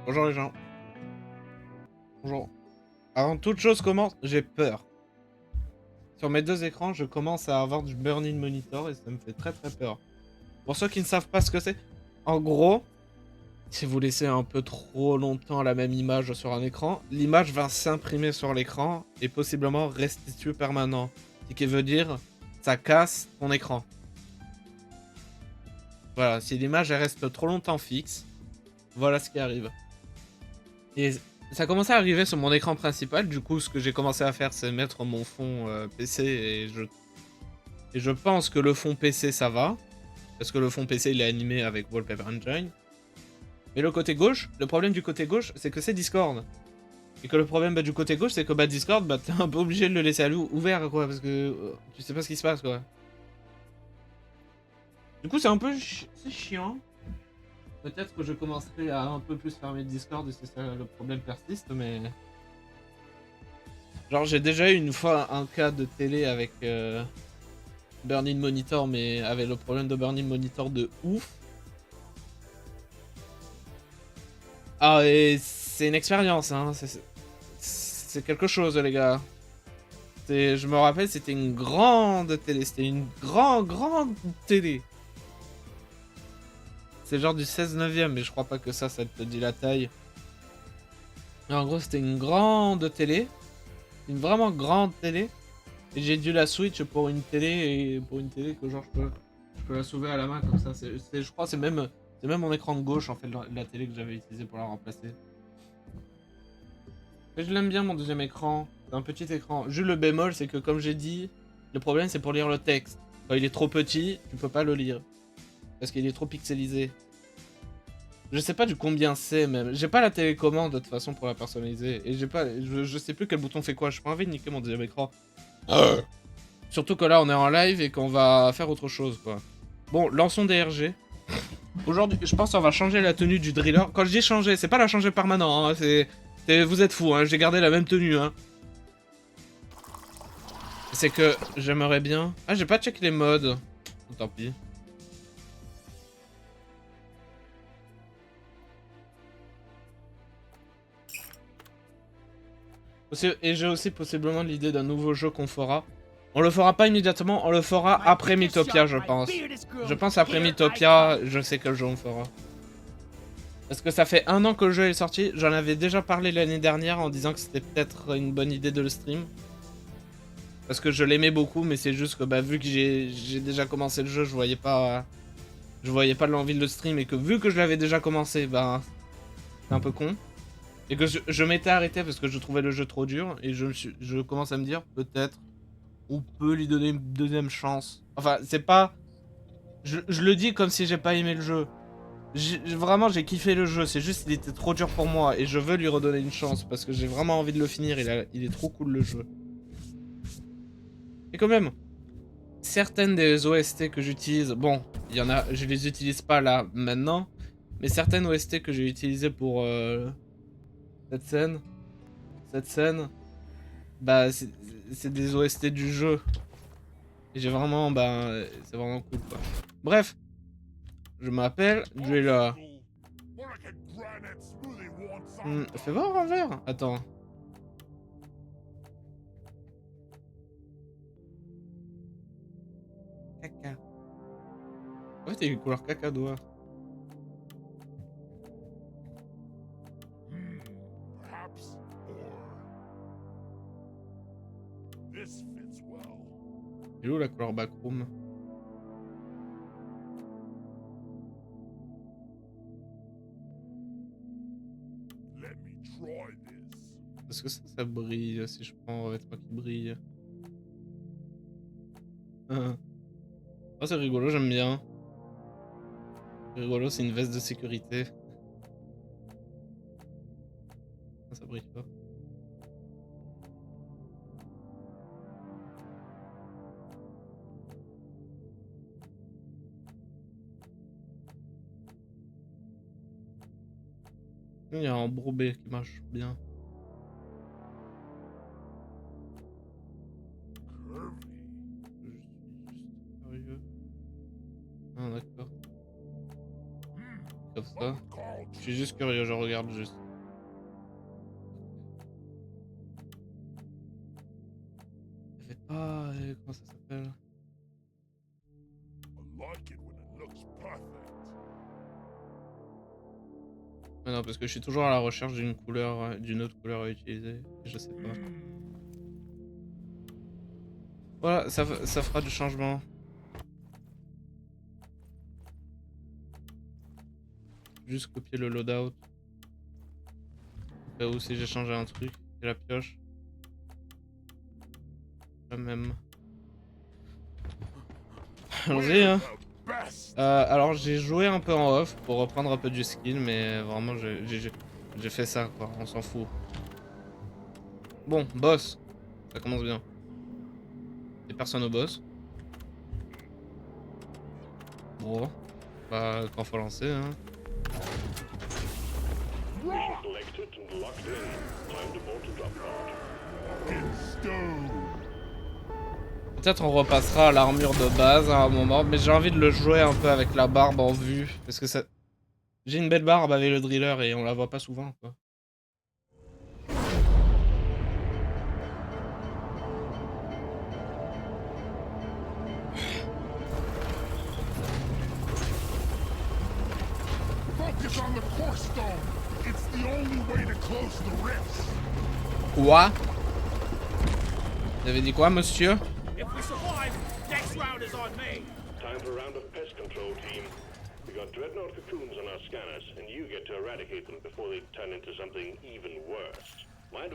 Bonjour les gens. Bonjour. Avant toute chose commence, j'ai peur. Sur mes deux écrans, je commence à avoir du burn-in monitor et ça me fait très peur. Pour ceux qui ne savent pas ce que c'est, en gros, si vous laissez un peu trop longtemps la même image sur un écran, l'image va s'imprimer sur l'écran et possiblement restituer permanent. Ce qui veut dire, ça casse ton écran. Voilà, si l'image elle reste trop longtemps fixe, voilà ce qui arrive. Et ça commençait à arriver sur mon écran principal, du coup ce que j'ai commencé à faire c'est mettre mon fond PC et je pense que le fond PC ça va, parce que le fond PC il est animé avec Wallpaper Engine. Mais le côté gauche, le problème du côté gauche c'est que c'est Discord. Et que le problème du côté gauche c'est que Discord t'es un peu obligé de le laisser ouvert quoi, parce que tu sais pas ce qui se passe quoi. Du coup c'est un peu c'est chiant. Peut-être que je commencerai à un peu plus fermer Discord si ça, le problème persiste, mais... Genre j'ai déjà eu une fois un cas de télé avec Burn-in Monitor, mais avec le problème de Burn-in Monitor de ouf. Ah et c'est une expérience, hein. C'est quelque chose les gars. Je me rappelle c'était une grande télé, c'était une grande télé. C'est genre du 16 neuvième, mais je crois pas que ça te dit la taille. Mais en gros c'était une grande télé, une vraiment grande télé. Et j'ai dû la switch pour une télé et pour une télé que genre je peux la sauver à la main comme ça. Je crois c'est même mon écran de gauche en fait la télé que j'avais utilisée pour la remplacer. Mais je l'aime bien mon deuxième écran. C'est un petit écran. Juste le bémol c'est que comme j'ai dit, le problème c'est pour lire le texte. Quand il est trop petit, tu peux pas le lire. Parce qu'il est trop pixelisé. Je sais pas du combien c'est même. J'ai pas la télécommande de toute façon pour la personnaliser. Et j'ai pas. Je sais plus quel bouton fait quoi. Je pas envie de niquer mon deuxième écran. Surtout que là on est en live et qu'on va faire autre chose quoi. Bon, lançons des RG. Aujourd'hui, je pense qu'on va changer la tenue du driller. Quand je dis changer, c'est pas la changer permanent, hein, vous êtes fous, hein, j'ai gardé la même tenue, hein. C'est que j'aimerais bien... Ah, j'ai pas check les modes. Oh, tant pis. Et j'ai aussi possiblement l'idée d'un nouveau jeu qu'on fera. On le fera pas immédiatement, on le fera après Mythopia, je pense. Je pense après Mythopia, je sais quel jeu on fera. Parce que ça fait 1 an que le jeu est sorti, j'en avais déjà parlé l'année dernière en disant que c'était peut-être une bonne idée de le stream. Parce que je l'aimais beaucoup, mais c'est juste que vu que j'ai déjà commencé le jeu, je voyais pas l'envie de le stream, et que vu que je l'avais déjà commencé, c'est un peu con. Et que je m'étais arrêté parce que je trouvais le jeu trop dur, et je commence à me dire, peut-être, on peut lui donner une deuxième chance. Enfin, c'est pas... Je le dis comme si j'ai pas aimé le jeu. Vraiment, j'ai kiffé le jeu, c'est juste qu'il était trop dur pour moi, et je veux lui redonner une chance, parce que j'ai vraiment envie de le finir, il est trop cool le jeu. Et quand même, certaines des OST que j'utilise, bon, il y en a, je les utilise pas là, maintenant, mais certaines OST que j'ai utilisées pour cette scène, c'est des OST du jeu. Et j'ai vraiment, c'est vraiment cool, quoi. Bref, je m'appelle Driller. Fais voir un verre. Attends. Caca. Ouais, t'as une couleur caca doigt. Et où la couleur backroom? Parce que ça brille si je prends vêtements qui brillent. Oh, c'est rigolo, j'aime bien. C'est rigolo, c'est une veste de sécurité. Ah, ça brille pas. Il y a un brobé qui marche bien. Je suis juste curieux. Ah, d'accord. Comme ça. Je suis juste curieux, je regarde juste. Il y avait pas... comment ça s'appelle? Non, parce que je suis toujours à la recherche d'une couleur, d'une autre couleur à utiliser. Je sais pas. Voilà, ça fera du changement. Juste copier le loadout. Là où si j'ai changé un truc, et la pioche. La même. Allons-y, hein. Alors j'ai joué un peu en off pour reprendre un peu du skin, mais vraiment j'ai fait ça quoi, on s'en fout. Bon, boss, ça commence bien. Y'a personne au boss. Bon, bah quand faut lancer hein. Peut-être on repassera à l'armure de base à un moment, mais j'ai envie de le jouer un peu avec la barbe en vue, parce que ça... J'ai une belle barbe avec le driller et on la voit pas souvent quoi. Quoi? Vous avez dit quoi, monsieur?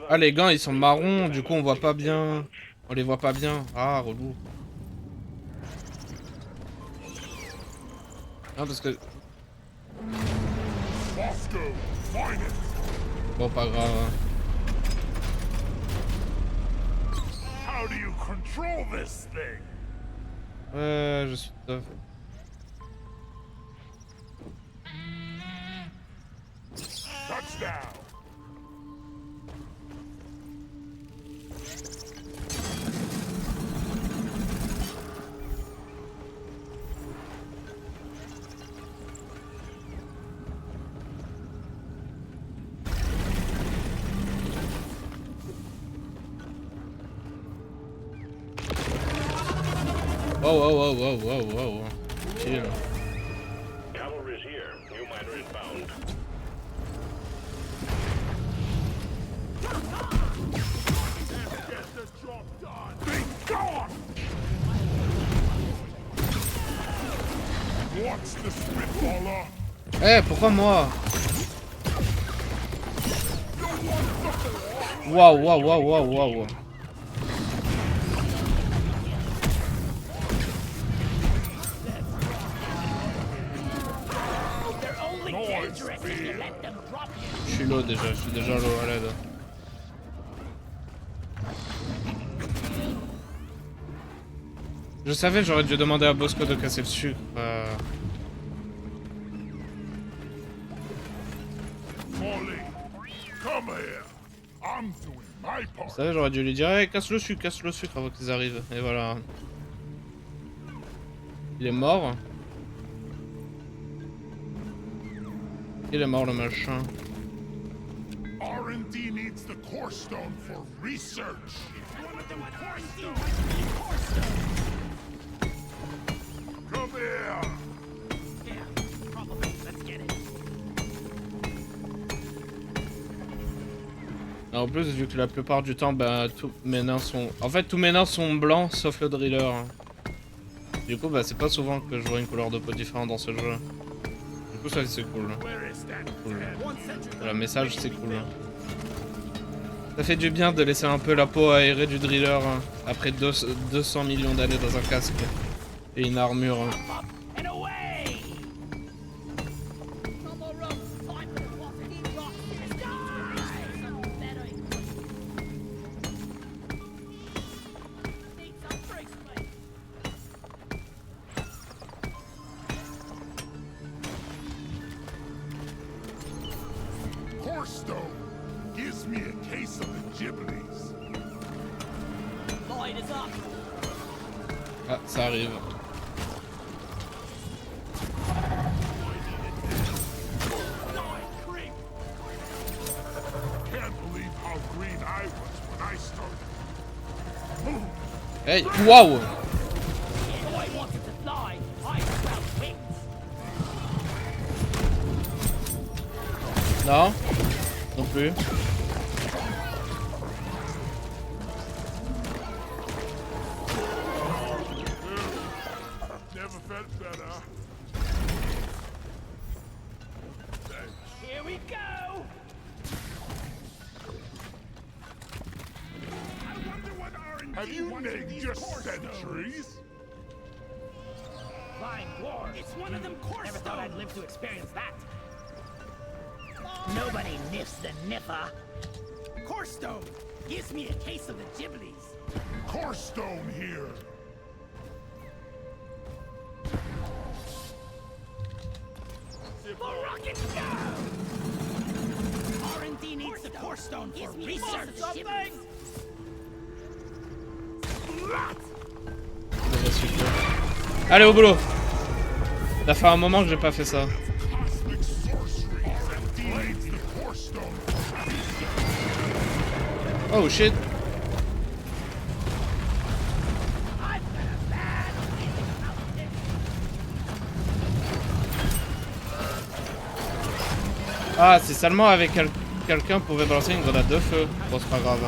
Ah, les gants ils sont marrons, du coup on voit pas bien. On les voit pas bien. Ah, relou. Non, parce que... Bon, pas grave. Hein. Ouais, je suis tough. Wow. Chill. Cavalry's here. New miner inbound. Be gone! What's the spitballer? Eh, pourquoi moi? Wow. Je suis low déjà, je suis déjà low à l'aide. Je savais, j'aurais dû demander à Bosco de casser le sucre. Vous savez, j'aurais dû lui dire hey, casse le sucre avant qu'ils arrivent. Et voilà. Il est mort. Il est mort le machin. R&D needs the core stone for research. Come here. Yeah, probably. Let's get it. En plus, vu que la plupart du temps, bah, tous mes nains sont... En fait, tous mes nains sont blancs, sauf le driller. Du coup, bah, c'est pas souvent que je vois une couleur de peau différente dans ce jeu. Du coup, ça, c'est cool. Le message, c'est cool. Ça fait du bien de laisser un peu la peau aérée du driller après 200 millions d'années dans un casque et une armure. Ah, ça arrive. Hey, waouh! Boy wanted to fly. I sprout wings. Non? Non plus. Never felt better. Here we go. Have you named your centuries? Flying dwarves. It's one of them core Never thought I'd live to experience that. Nobody niffs the niffer. Core stone gives me a case of the Ghiblies. Core stone here. The rockets go! R&D needs the core stone for research. Allez, au boulot! Ça fait un moment que j'ai pas fait ça. Cosmic sorcery blades the core stone. Oh shit! Ah, c'est seulement avec quelqu'un pouvait balancer une grenade de feu. Bon, c'est pas grave.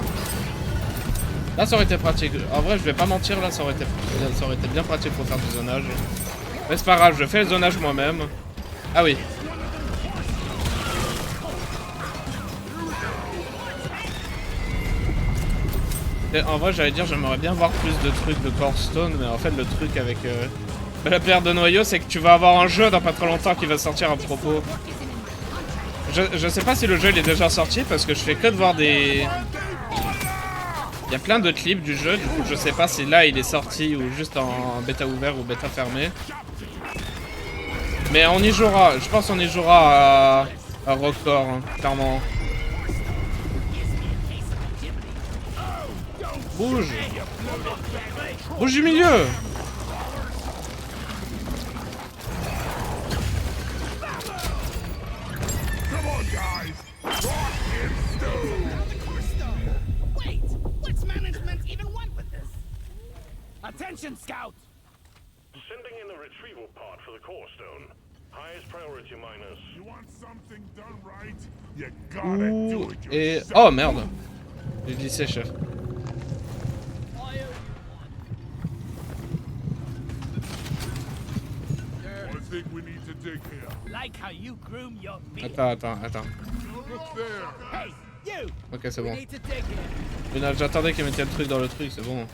Là, ça aurait été pratique. En vrai, je vais pas mentir, là, ça aurait été bien pratique pour faire du zonage. Mais c'est pas grave, je fais le zonage moi-même. Ah oui. Et en vrai, j'allais dire, j'aimerais bien voir plus de trucs de Core Stone, mais en fait, le truc avec la paire de noyaux, c'est que tu vas avoir un jeu dans pas très longtemps qui va sortir à propos. Je sais pas si le jeu il est déjà sorti parce que je fais que de voir des... Il y a plein de clips du jeu, du coup je sais pas si là il est sorti ou juste en bêta ouvert ou bêta fermée. Mais on y jouera, je pense qu'on y jouera à record, hein, clairement. Bouge! Bouge du milieu! Come on, guys. Rock and stone. Wait, what's management even want with this? Attention, Scout! Sending in the retrieval part for the core stone. Highest priority, minus. You want something done right? You gotta do Ouh, it et... yourself. Oh merde! J'ai glissé, chef. I think we need to dig here. Like how you groom your beard. Attends. Look there. Hey, you! Ok, c'est bon. Need to dig here. Mais j'attendais qu'il mette le truc dans le truc, c'est bon.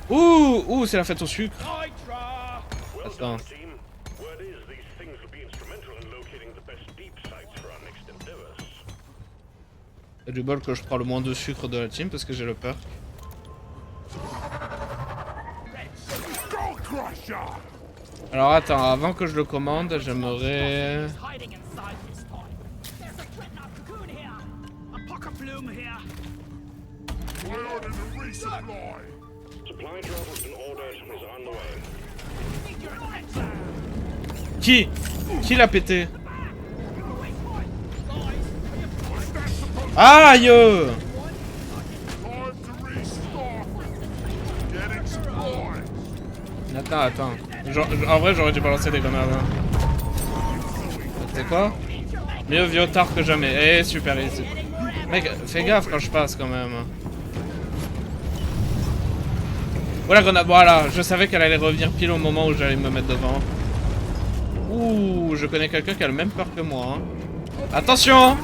Ouh, c'est la fête au sucre. Hydra! Well Attends. done, team. Word is these things will be instrumental in locating the best deep sites for our next endeavors. C'est du bol que je prends le moins de sucre de la team parce que j'ai le perk. Skull Crusher. Alors attends, avant que je le commande, j'aimerais... Hiding inside this toy. There's a dreadnought cocoon here. A pocket bloom here. I ordered a resupply. Supply drop has been ordered and is on the way. Need your attention. Qui l'a pété? Wait for it. Guys, What's that supposed Aïe! Time to restock. Get explored. Attends. En vrai, j'aurais dû balancer des grenades. Hein. C'est quoi? Mieux vieux tard que jamais. Eh, super easy. Mec, fais gaffe quand je passe quand même. Oh la grenade, voilà, je savais qu'elle allait revenir pile au moment où j'allais me mettre devant. Ouh, je connais quelqu'un qui a le même peur que moi. Hein. Attention!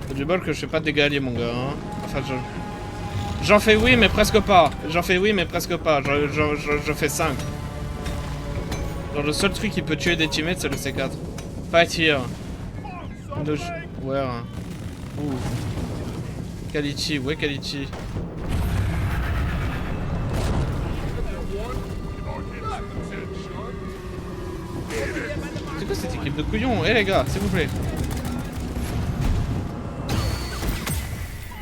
C'est du bol que je fais pas de dégâts alliés, mon gars. Hein. Enfin, j'en fais oui, mais presque pas. Je fais 5. Genre, le seul truc qui peut tuer des teammates, c'est le C4. Fight here. Where? Ouh. Quality, ouais, quality. C'est quoi cette équipe de couillons? Eh les gars, s'il vous plaît.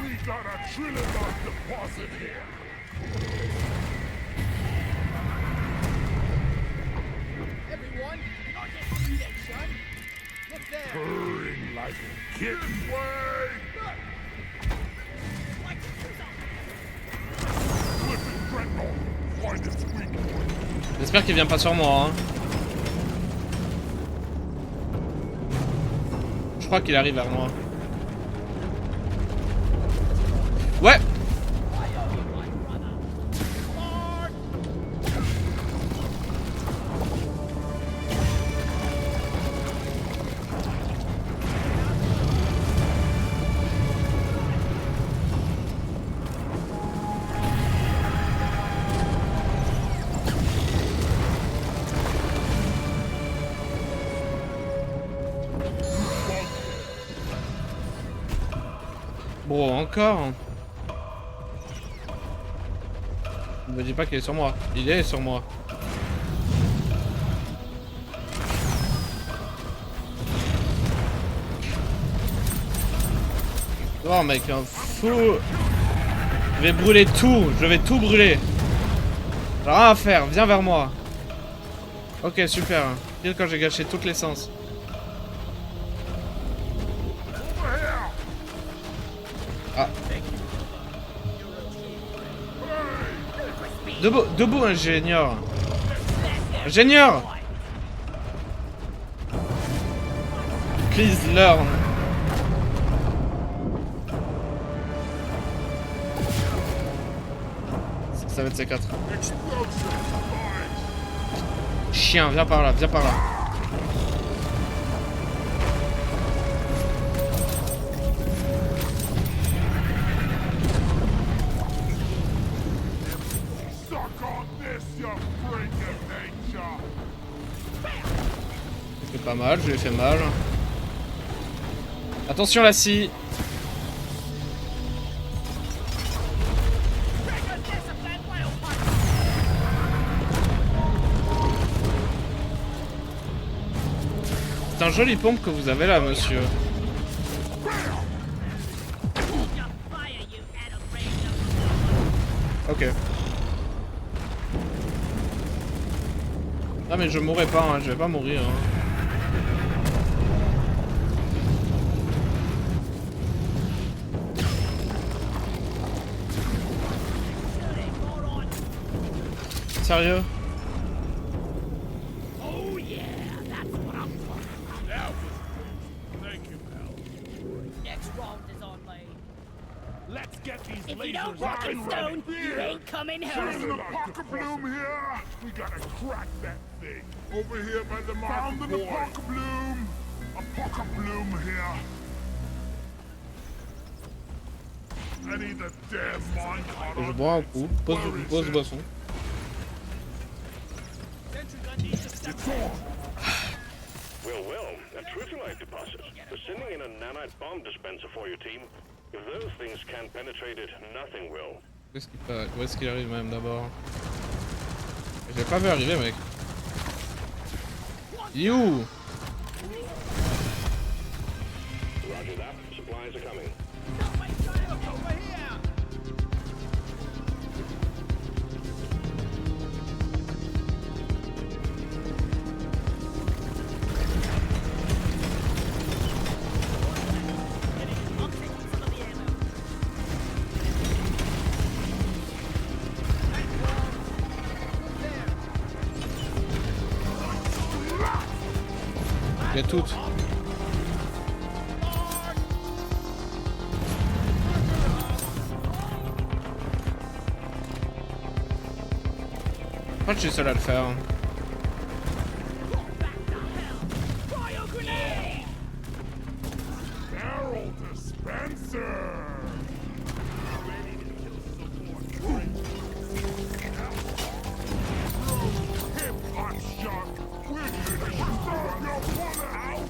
We got a Trinidad deposit here. everyone, Hidden way! Flippin' Dreadnought! Find its weak point. J'espère qu'il vient pas sur moi. Hein. Je crois qu'il arrive vers moi. Ouais. Bon, encore. Ne me dis pas qu'il est sur moi. Il est sur moi. Non mec, un fou. Je vais brûler tout. Je vais tout brûler. J'ai rien à faire. Viens vers moi. Ok, super. Pile quand j'ai gâché toute l'essence. Ah. Debout, ingénieur. Ingénieur. Please learn. Ça va être C4. Chien, viens par là, viens par là. Je fais pas mal, je lui ai fait mal. Attention la scie. C'est un joli pompe que vous avez là, monsieur. Ok. Ah mais je mourrai pas, hein, je vais pas mourir. Hein. Sérieux? Oh yeah, that's what I'm talking about. Thank you, pal. Next round is on me. Let's get these If you lasers don't rock up and and stone, running. you ain't coming There's home. an Apocalypse here. We gotta crack that thing. Over here by the market. Found an Apocalypse. Apocalypse here. I need the damn minecart. Je bois un coup, pause boisson. Well, a tritium deposit. We're sending in a nanite bomb dispenser for your team. If those things can't penetrate it, nothing will. Où est-ce qu'il arrive même d'abord? Je l'ai pas vu arriver, mec. You. Roger that. Supplies are coming. J'ai toutes. Je crois que je suis seul à le faire. Barrel dispenser. Ready to kill some more hip hot shot. We're here to stop your mother out.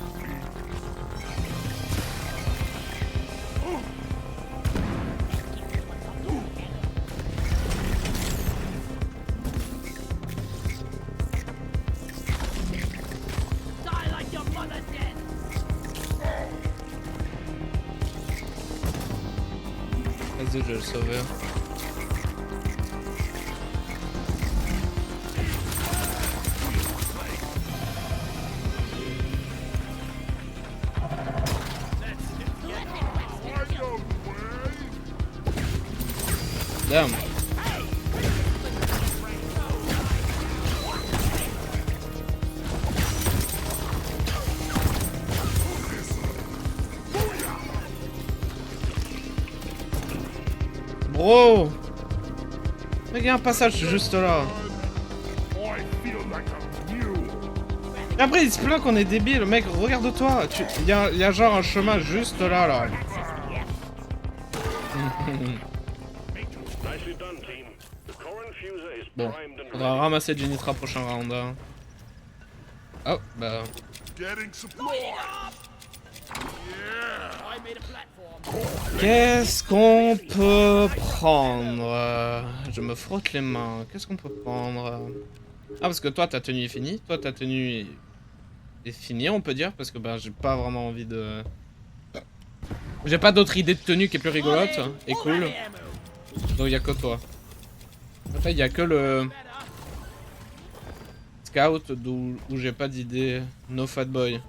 Die like your mother did. Vas-y, je vais le sauver. Damn. Bro! Mais il y a un passage juste là. I feel like a mule. Et après il se plaint qu'on est débile, mec, regarde-toi. Il y a genre un chemin juste là, là. Nicely done, team. The Corin fuser is Bon, primed and faudra ready. ramasser du nitra prochain round. Hein. Oh, bah... Getting supply. I made a platform. Qu'est-ce qu'on peut prendre? Je me frotte les mains. Qu'est-ce qu'on peut prendre? Ah, parce que toi, ta tenue est finie. Toi, ta tenue est finie, on peut dire. Parce que bah, j'ai pas vraiment envie de... J'ai pas d'autre idée de tenue qui est plus rigolote et cool. Donc, il y a que toi. Après, il y a que le... Scout où j'ai pas d'idée. No fat boy.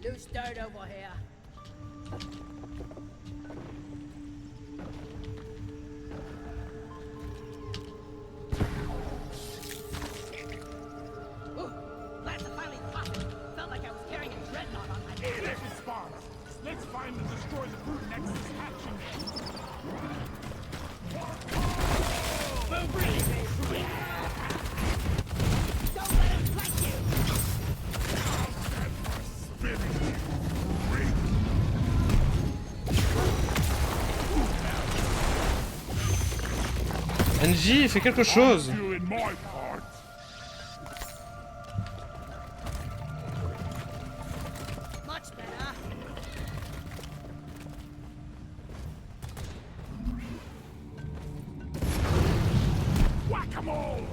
Loose dirt over here. Ooh, glad to finally pop it. Felt like I was carrying a dreadnought on my head. Let's respond. Let's find and destroy the brute nexus action. Boom, breathe, baby. Don't let him flank you. Spinning. NJ, fais quelque chose. Doing my part. Much better. Whack-a-mole.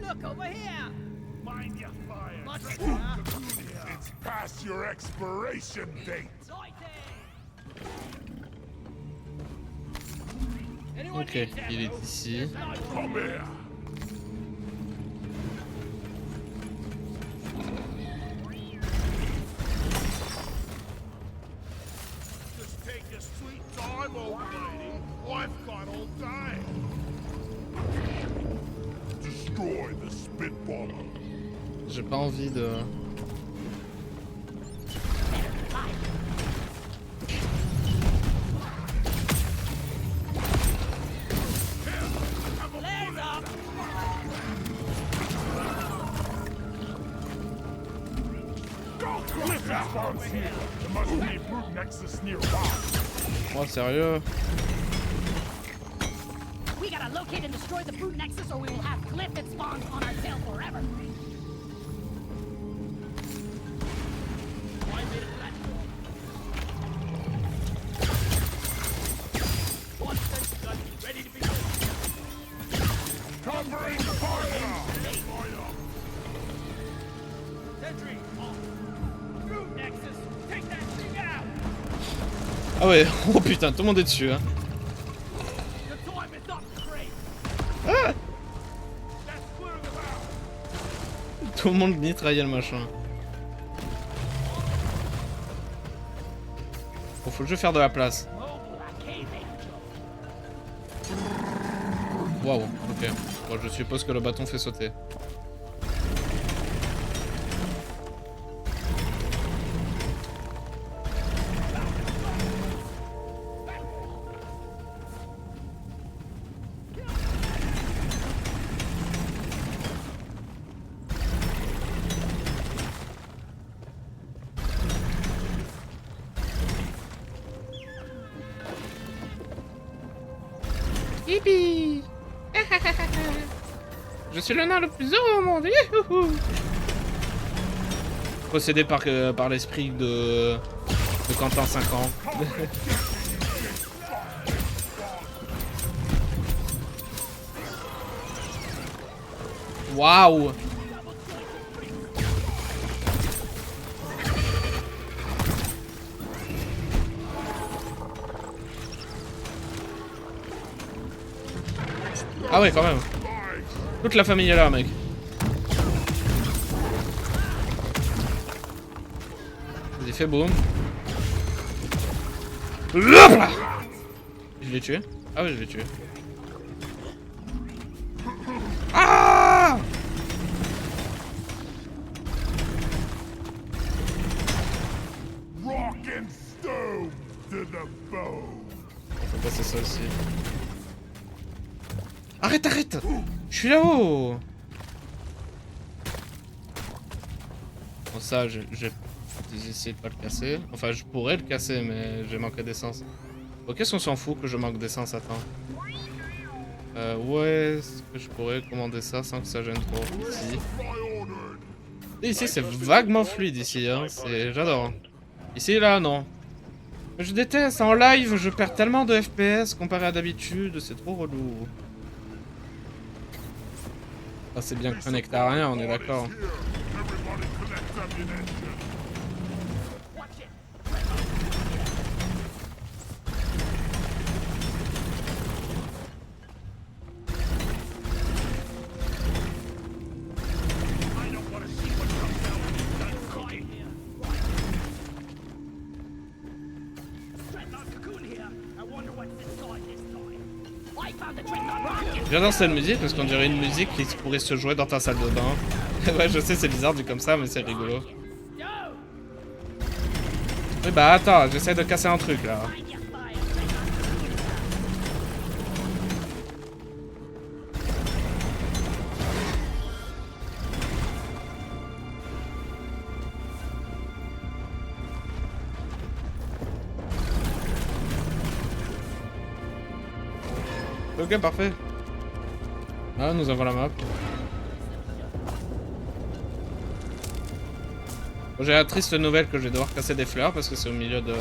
Look over here. Mind your fire. Much Drag better. the brute here. It's past your expiration date. Ok, il est ici. Come here. Just take your sweet time, old lady. I've got all day. Destroy the spitballer. J'ai pas envie de... Flares up. Cliff spawns here. There must be a brute nexus nearby. Oh, sérieux? We gotta locate and destroy the brute nexus, or we will have Cliff that spawns on our tail forever. I made a platform. One sensor gun ready to be built. Covering the fire. Sentry off. Brute nexus, take that thing out. Ah ouais, oh putain, tout le monde est dessus, hein. The time is up, great. Ah, Let's clear them out. tout le monde mitraillait le machin. Bon, faut juste faire de la place. Waouh, ok. Bon, je suppose que le bâton fait sauter. Yippee. Je suis le nain le plus heureux au monde. Youhou. Possédé par l'esprit de Quentin 5 ans. Waouh. Ah ouais, quand même. Toute la famille est là, mec. Vas-y, fais boum. Je l'ai tué? Ah ouais, je l'ai tué. Ah! Rock and stone to the bone. On peut passer ça aussi. Arrête, arrête! Je suis là-haut! Bon, ça, j'ai essayé de pas le casser. Enfin, je pourrais le casser, mais j'ai manqué d'essence. Bon, qu'est-ce qu'on s'en fout que je manque d'essence? Attends. Ouais, est-ce que je pourrais commander ça sans que ça gêne trop? Ici. Et ici, c'est vaguement fluide, ici, hein. J'adore. Ici, là, non. Je déteste, en live, je perds tellement de FPS comparé à d'habitude, c'est trop relou. Ah, c'est bien connecté à rien, on est d'accord. Everybody collect ammunition. J'adore cette musique parce qu'on dirait une musique qui pourrait se jouer dans ta salle de bain. Ouais, je sais, c'est bizarre dit comme ça, mais c'est rigolo. Oui, bah attends, j'essaie de casser un truc là. Ok, parfait. Ah, nous avons la map. Bon, j'ai la triste nouvelle que je vais devoir casser des fleurs parce que c'est au milieu de...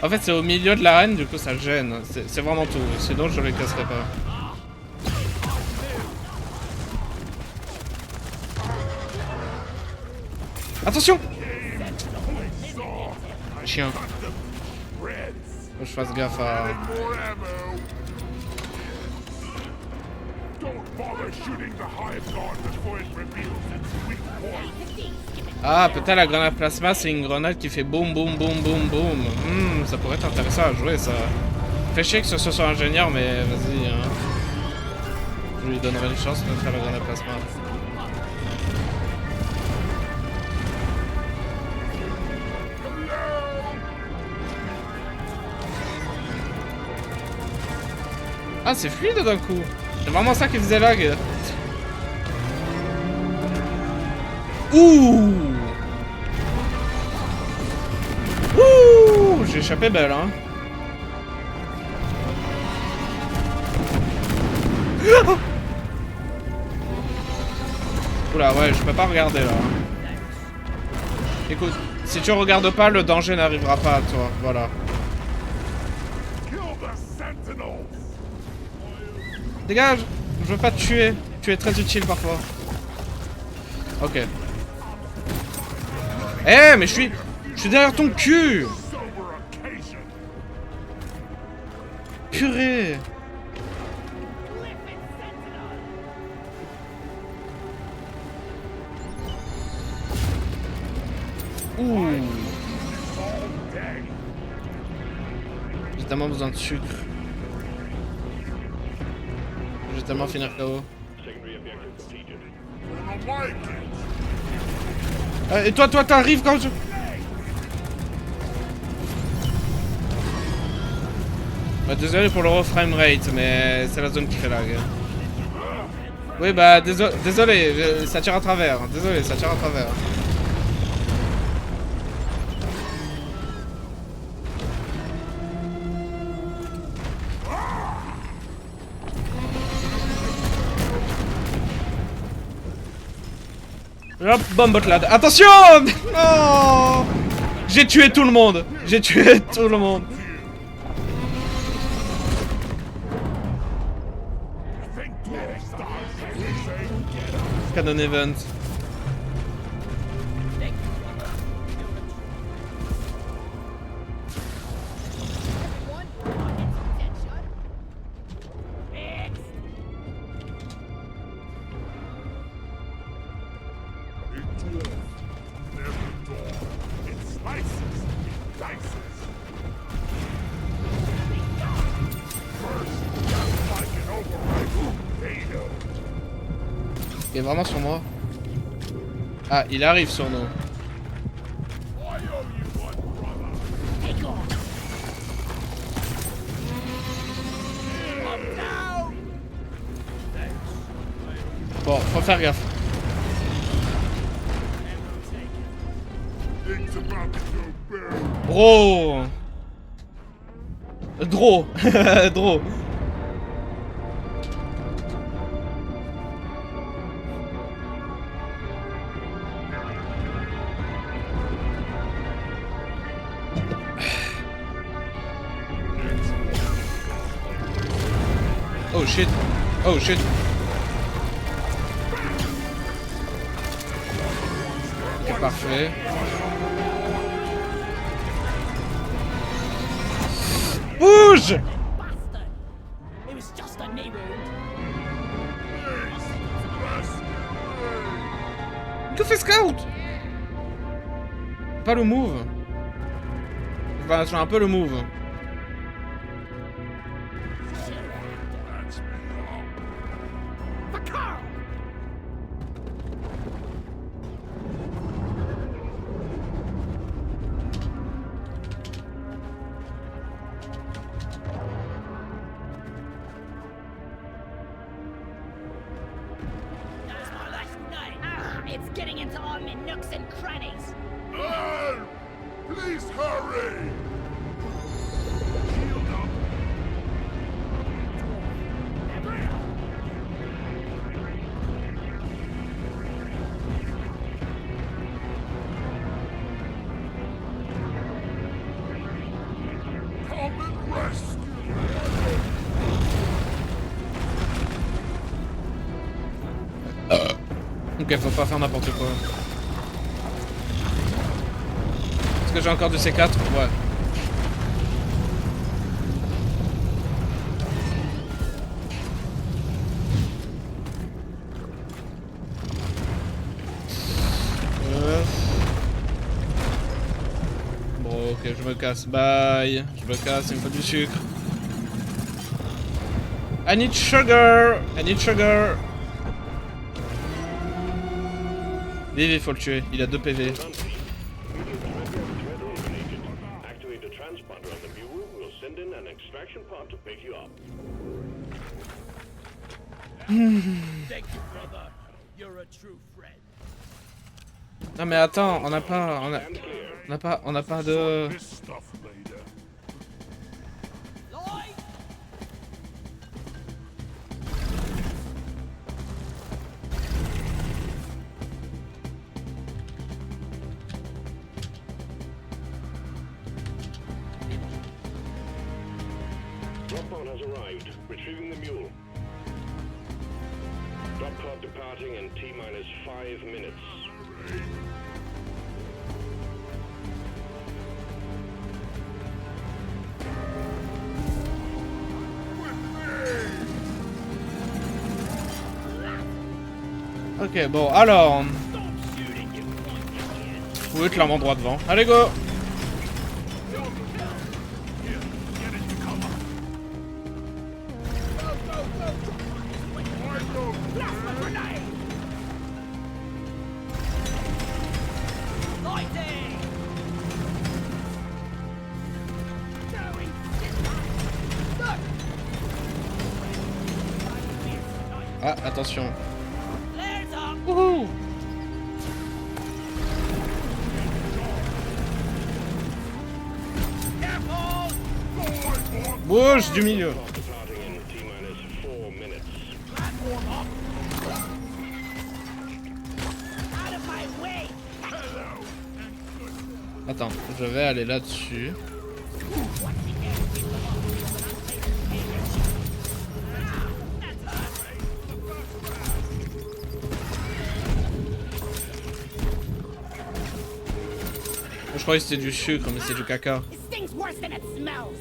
En fait, c'est au milieu de l'arène, du coup ça gêne. C'est vraiment tout. Sinon, je les casserai pas. Attention! Chien. Faut que je fasse gaffe à... More ammo. Don't bother shooting the hive guard before it reveals its weak point. Ah, peut-être la grenade plasma, c'est une grenade qui fait boum boum boum boum boum. Ça pourrait être intéressant à jouer, ça. Fait chier que ce soit ingénieur, mais vas-y. Hein. Je lui donnerai une chance de faire la grenade plasma. Ah, c'est fluide d'un coup. C'est vraiment ça qui faisait lag. Ouh! Ouh! J'ai échappé belle, hein. Oula, ouais, je peux pas regarder là. Écoute, si tu regardes pas, le danger n'arrivera pas à toi. Voilà. Kill the sentinels. Dégage! Je veux pas te tuer. Tu es très utile parfois. Ok. Eh, mais je suis derrière ton cul! Sober occasion. Purée! Ouh! All day. J'ai tellement besoin de sucre. Je vais tellement finir KO. Secondary objective completed. I like it. Et toi, t'arrives quand je... Bah, désolé pour le raw frame rate, mais c'est la zone qui fait lag. Oui, bah, désolé, ça tire à travers. Désolé, ça tire à travers. Hop, bombotlade. Attention! Oh! J'ai tué tout le monde. J'ai tué tout le monde. Canon Event. Il est vraiment sur moi. Ah, il arrive sur nous. Bon, faut faire gaffe. Bro. Dro. Dro. Oh shit. Oh shit. Ok, parfait. Bouge! It was just a knee wound. Que fait Scout? Pas le move. Enfin, c'est un peu le move. It's getting into all my nooks and crannies. Please hurry! Shield up. Come and rescue. Ok, faut pas faire n'importe quoi. Est-ce que j'ai encore du C4? Ouais. Bon, ok, je me casse. Bye. Je me casse, il me faut du sucre. I need sugar. I need sugar. Vive, il faut le tuer. Il a 2 PV. Activate the transponder on the mule. We'll send in an extraction pod to pick you up. Thank you, brother. You're a true friend. Non mais attends, on n'a pas de... This stuff later. Lloyd! Drop pod has arrived. Retrieving the mule. Drop pod departing in T-minus 5 minutes. Ok, bon, alors... Oui, clairement droit devant. Allez, go! Ah, attention. Wouhou! Bouge du milieu. Departing in T-minus 4 minutes. Out of my way! Attends, je vais aller là-dessus. Je croyais que c'était du sucre, mais c'est du caca. It stings worse than it smells.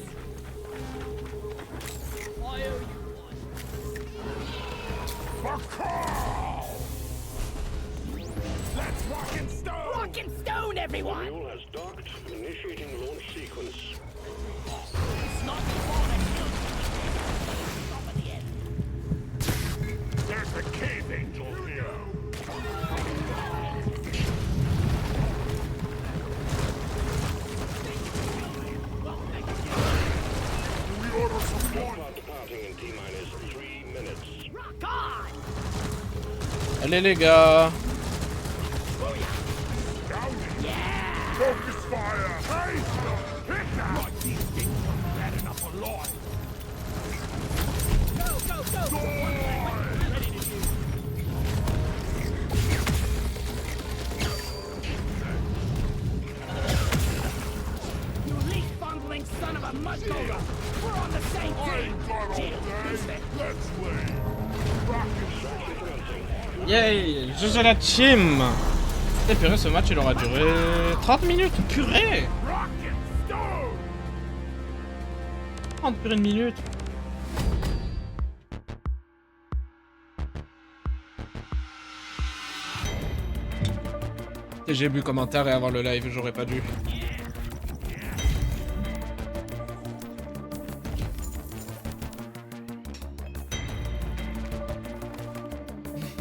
Let's rock and stone! Rock and stone, everyone! Fuel has docked. Initiating launch sequence. It's not the ball that kills you. Top of the end. There's a cave angel here. Do we order some more? Pod departing in T-minus 3 minutes. Rock on! Allez les gars. Down it. Focus fire! Hey! Hit that! Like these things are bad enough alive. Go, go, go! Ready to use. You leaf-bungling son of a mudmoga! We're on the same I team! ain't got all Jill, use day. it. Let's leave. Rock and stone. Yay, je suis la team. Et purée, ce match il aura duré 30 minutes, purée. Rock and stone! 30 purée de minutes. Et j'ai bu commentaire et avoir le live, j'aurais pas dû.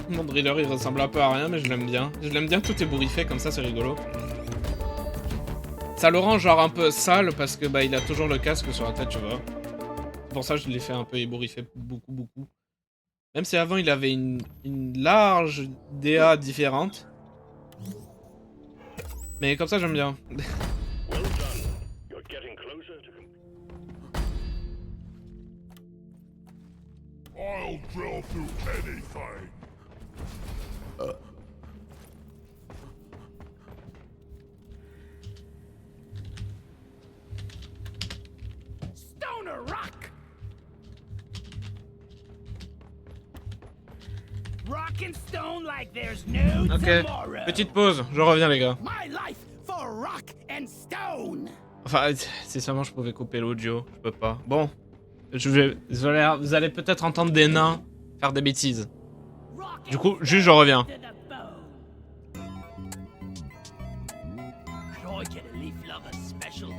Mon driller il ressemble un peu à rien mais je l'aime bien. Je l'aime bien, tout ébouriffé comme ça, c'est rigolo. Ça le rend genre un peu sale parce que bah il a toujours le casque sur la tête, tu vois. C'est pour ça que je l'ai fait un peu ébouriffé beaucoup. Même si avant il avait une large DA différente. Mais comme ça j'aime bien. Well done. You're getting closer to I'll drill through anything. Stoner rock! Rock and stone like there's no Ok, tomorrow. petite pause, je reviens les gars. My life for rock and stone. Enfin, si seulement je pouvais couper l'audio, je peux pas. Bon, vous allez peut-être entendre des nains faire des bêtises. Rock Du and coup, juste je reviens. to the bone. Could I get a leaf lover special?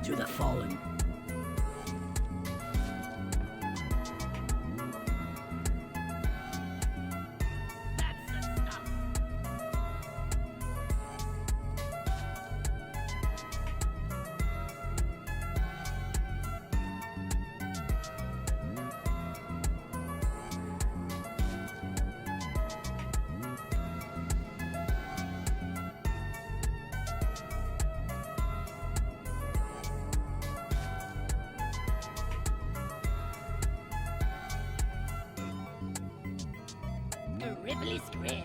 To the fallen. That's the stuff. A Ripley squib.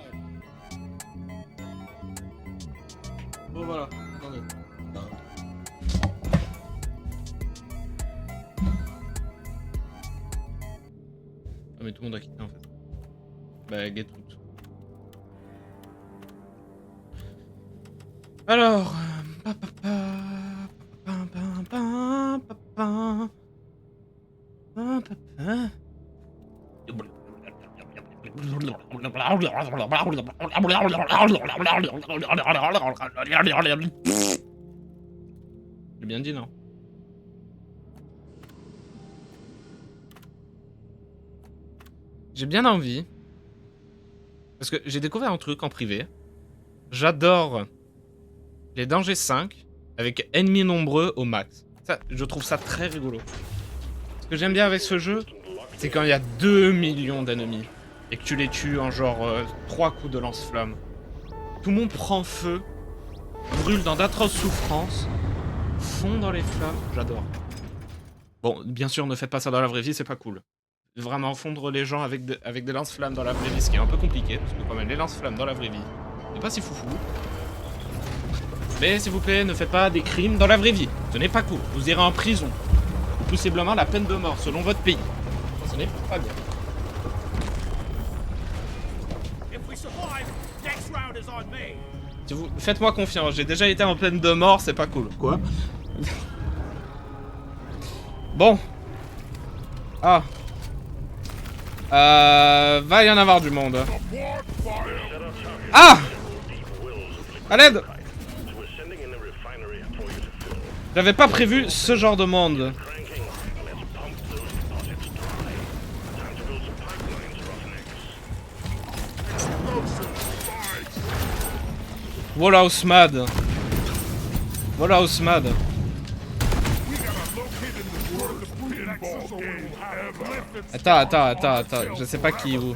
Bon voilà, attendez. Ah mais tout le monde a quitté en fait. Bah get out. Alors... J'ai bien dit non. J'ai bien envie. Parce que j'ai découvert un truc en privé. J'adore les dangers 5 avec ennemis nombreux au max. Ça, je trouve ça très rigolo. Ce que j'aime bien avec ce jeu, c'est quand il y a 2 millions d'ennemis. et que tu les tues en genre 3 coups de lance-flamme. Tout le monde prend feu, brûle dans d'atroces souffrances, fond dans les flammes. J'adore. Bon, bien sûr, ne faites pas ça dans la vraie vie, c'est pas cool. Vraiment fondre les gens avec des lance-flammes dans la vraie vie, ce qui est un peu compliqué, parce que quand même les lance-flammes dans la vraie vie, c'est pas si foufou. Mais s'il vous plaît, ne faites pas des crimes dans la vraie vie. Ce n'est pas cool. Vous irez en prison. Possiblement la peine de mort, selon votre pays. Ce n'est pas bien. If we survive, next round is on me. Si vous... Faites-moi confiance, j'ai déjà été en peine de mort, c'est pas cool. Quoi? Bon. Ah. Va y en avoir du monde. Ah! À l'aide! J'avais pas prévu ce genre de monde. Voilà Osmad. Voilà Osmad. Attends, je sais pas qui est où.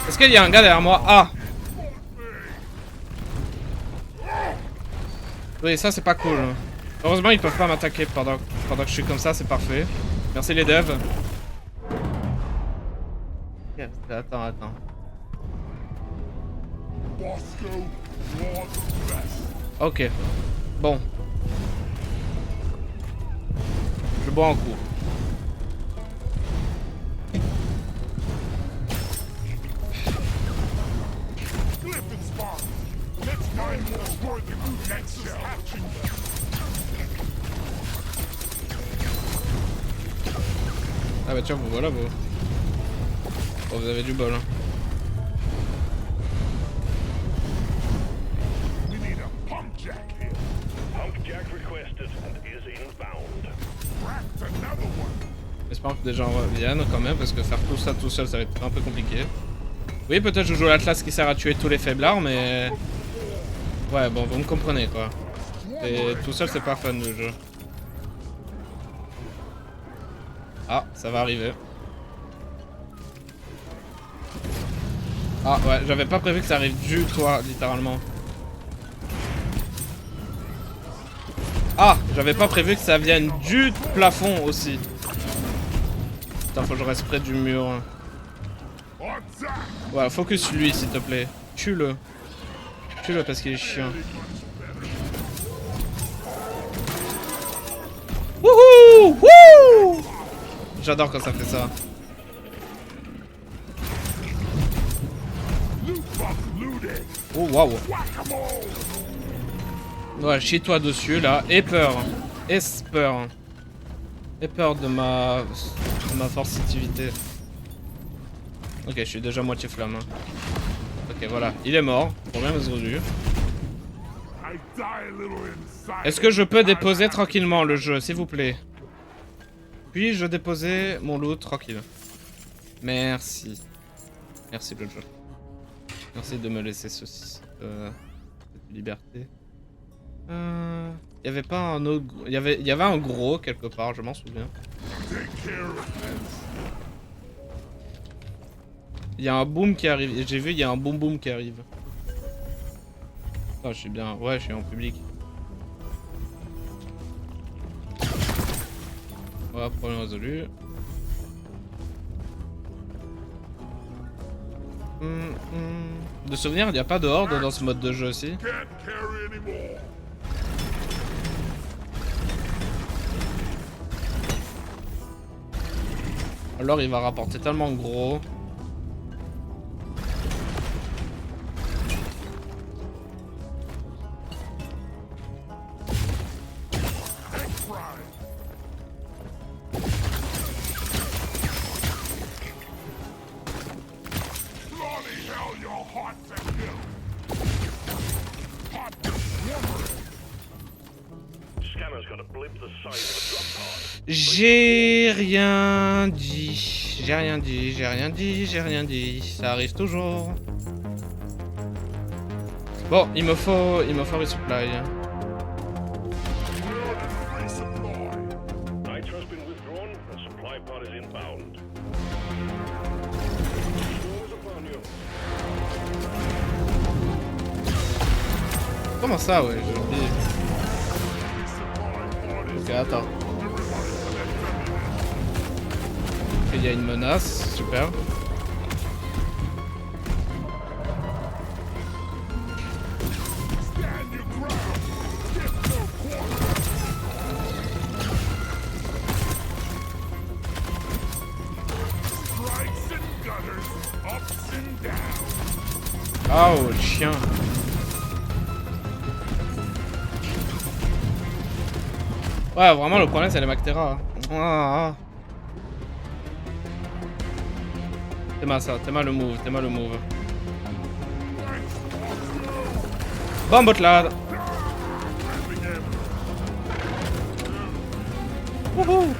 Est-ce qu'il y a un gars derrière moi? Ah! Oui, ça c'est pas cool. Heureusement ils peuvent pas m'attaquer pendant que je suis comme ça, c'est parfait. Merci les devs. Attends. Ok. Bon. Je bois un coup. Ah bah tiens, vous voilà vous. Oh, vous avez du bol hein. J'espère que des gens reviennent quand même, parce que faire tout ça tout seul, ça va être un peu compliqué. Oui, peut-être je joue l'Atlas qui sert à tuer tous les faiblards, mais... Ouais, bon, vous me comprenez, quoi. Et tout seul, c'est pas fun, le jeu. Ah, ça va arriver. Ah, ouais, j'avais pas prévu que ça arrive du toit, littéralement. Ah, j'avais pas prévu que ça vienne du plafond, aussi. Putain, faut que je reste près du mur. Ouais, focus lui, s'il te plaît. Tue-le. Tue-le parce qu'il est chiant. Wouhou! Wouh! J'adore quand ça fait ça. Oh waouh! Ouais, chie-toi dessus là. Aie peur. Aie peur. Aie peur de ma forcitivité. Ok, je suis déjà moitié flamme. Ok, voilà. Il est mort. Problème résolu. Est-ce que je peux déposer tranquillement le jeu, s'il vous plaît? Puis-je déposer mon loot tranquille? Merci. Merci le jeu. Merci de me laisser ceci. Cette liberté. Il y avait pas un autre... Il y avait un gros quelque part, je m'en souviens. Il y a un boom qui arrive. J'ai vu, il y a un boom boom qui arrive. Oh, je suis bien. Ouais, je suis en public. Voilà, problème résolu. De souvenir, il n'y a pas de horde dans ce mode de jeu aussi. Alors il va rapporter tellement gros. J'ai rien dit. J'ai rien dit. Ça arrive toujours. Bon, il me faut resupply. Nitro has been withdrawn. A supply pod is inbound. Storm is upon you. Comment ça, ouais, j'ai oublié. Ok, attends. Ok, il y a une menace, super. Stand your ground. Get no quarter. Strikes and gutters, ups and downs. Ah, oh, le chien. Ouais, vraiment, le problème, c'est les Bactera. Ah. T'es ça, t'es le move, Bon, botlade. Wouhou.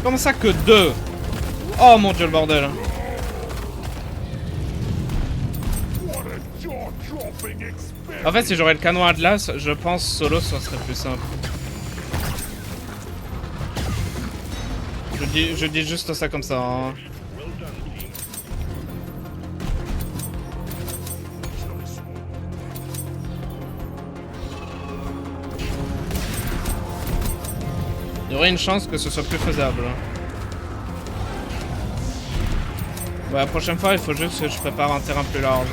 Comment ça que 2? Oh mon dieu, le bordel. En fait, si j'aurais le canon Atlas, je pense solo ça serait plus simple. Je dis juste ça comme ça. Hein. Il y aurait une chance que ce soit plus faisable. Ouais, la prochaine fois, il faut juste que je prépare un terrain plus large.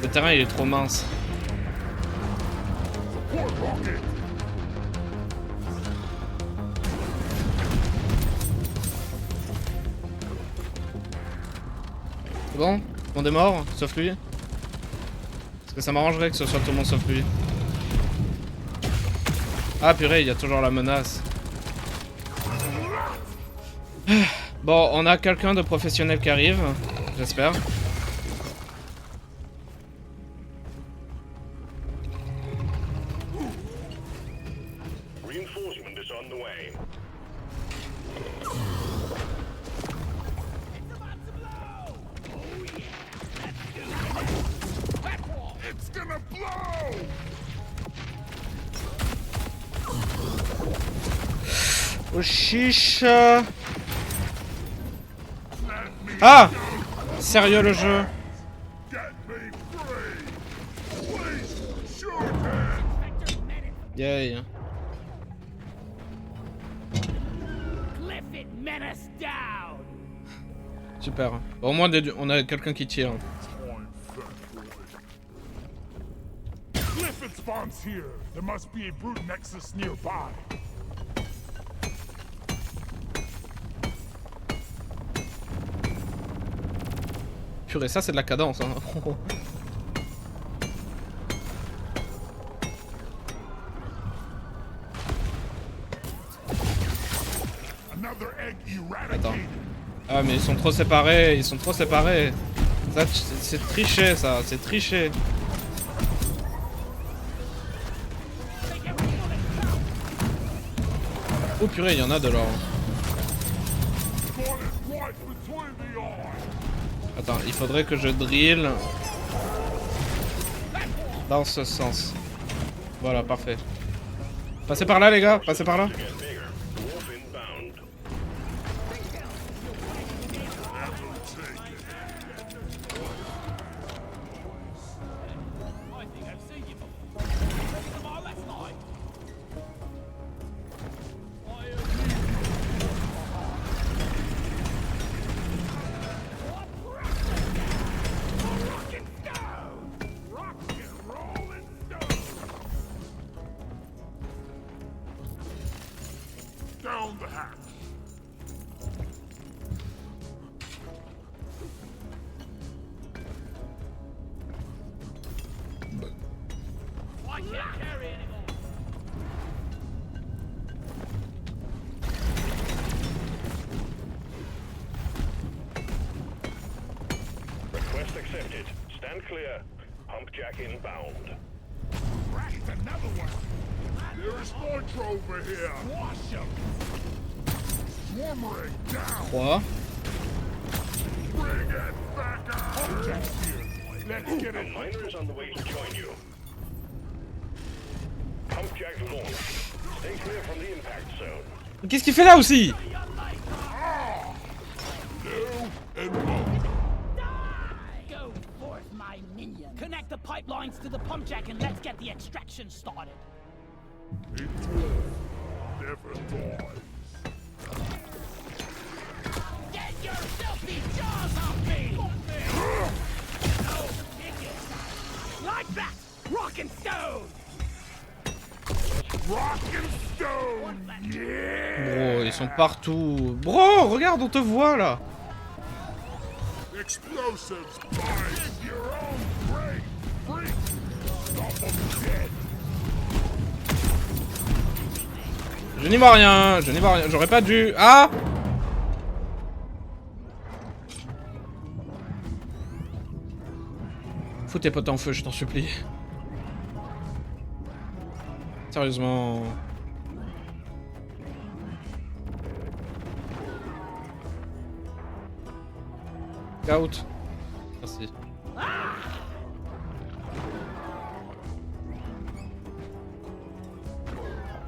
Le terrain, il est trop mince. C'est bon? Tout le monde est mort, sauf lui? Parce que ça m'arrangerait que ce soit tout le monde sauf lui. Ah purée, il y a toujours la menace. Bon, on a quelqu'un de professionnel qui arrive, j'espère. Reinforcement is on the way. It's gonna blow! Oh chiche. Ah! Sérieux le jeu? Get me free! Please, shoot him! Yay. Cliff it, menace down! Super. Bon, au moins on a quelqu'un qui tire. Clifford spawns here. There must be a brute nexus nearby. Purée, ça c'est de la cadence. Hein. Another egg Attends. eradicated. Ah mais ils sont trop séparés, Ça, c'est triché ça, c'est triché. Oh purée, il y en a de l'or. Attends, il faudrait que je drill dans ce sens. Voilà, parfait. Passez par là les gars, passez par là. Down the hatch. I can't carry anymore! Request accepted. Stand clear. Pump jack inbound. Cracked another one. There's Nitro over here. Wash him. Swarmering down. 3. Bring it back out. Jack's here. Let's get A it. miner is on the way to join you. Pump jack launch. Stay clear from the impact zone. Qu'est-ce qu'il fait là aussi? Blue and blue. Go forth, my minion. Connect the pipelines to the pump jack and let's get the extraction started. It never dies. Get your filthy jaws off me! Like that! Rock and stone! Rock and stone. Yeah. Bro, ils sont partout. Bro, regarde, on te voit là. Explosives. Find your own prey. Freak. Stop them dead. Je n'y vois rien, je n'y vois rien. J'aurais pas dû. Ah! Fous tes potes en feu, je t'en supplie. Sérieusement. Scout. Merci.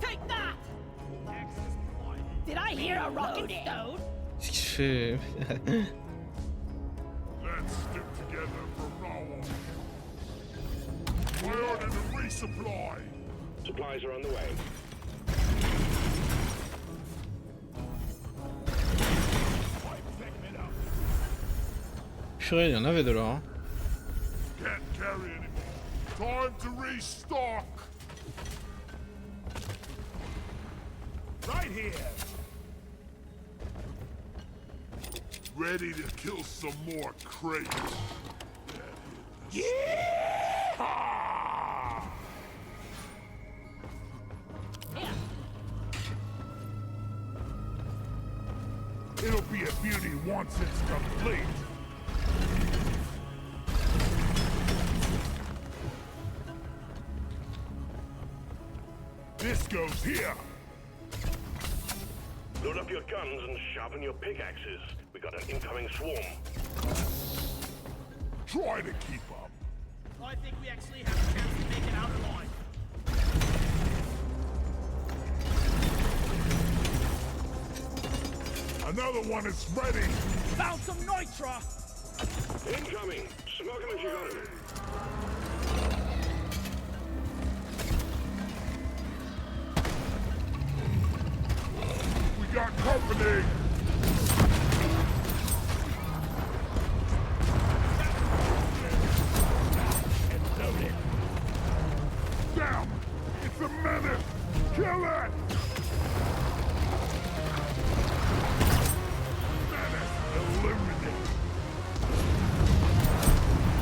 Take that! Did I hear a rock and stone? Qu'est-ce qu'il fait? Let's stick together from now on. I ordered a resupply. Supplies are on the way. Purée, il y en avait de là. Hein. Can't carry anymore. Time to restock. Right here. Ready to kill some more crates. Yeah! It'll be a beauty once it's complete. This goes here. Load up your guns and sharpen your pickaxes. We got an incoming swarm. Try to keep up. I think we actually have a chance to make it out alive. Another one is ready. Found some nitra! Incoming! Smoke him if you got him. We got company. Down. It's a menace. Kill it. Menace eliminated.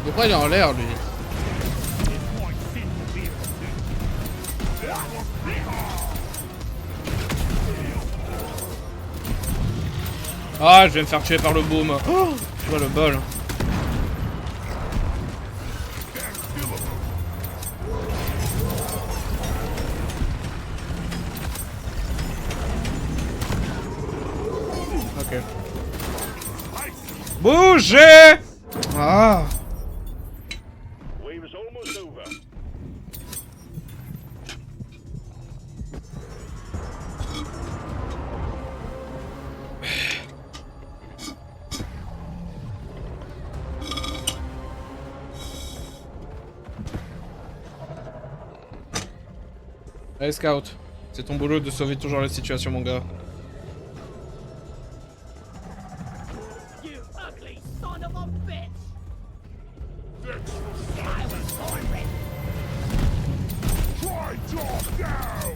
Pourquoi il est en l'air lui? Ah, je vais me faire tuer par le boom. Oh, tu vois le bol. Ok. Bougez! Ah. Wave is almost over. Allez, Scout. C'est ton boulot de sauver toujours la situation, mon gars. You ugly son of a bitch! Next, I was born ready! try top down.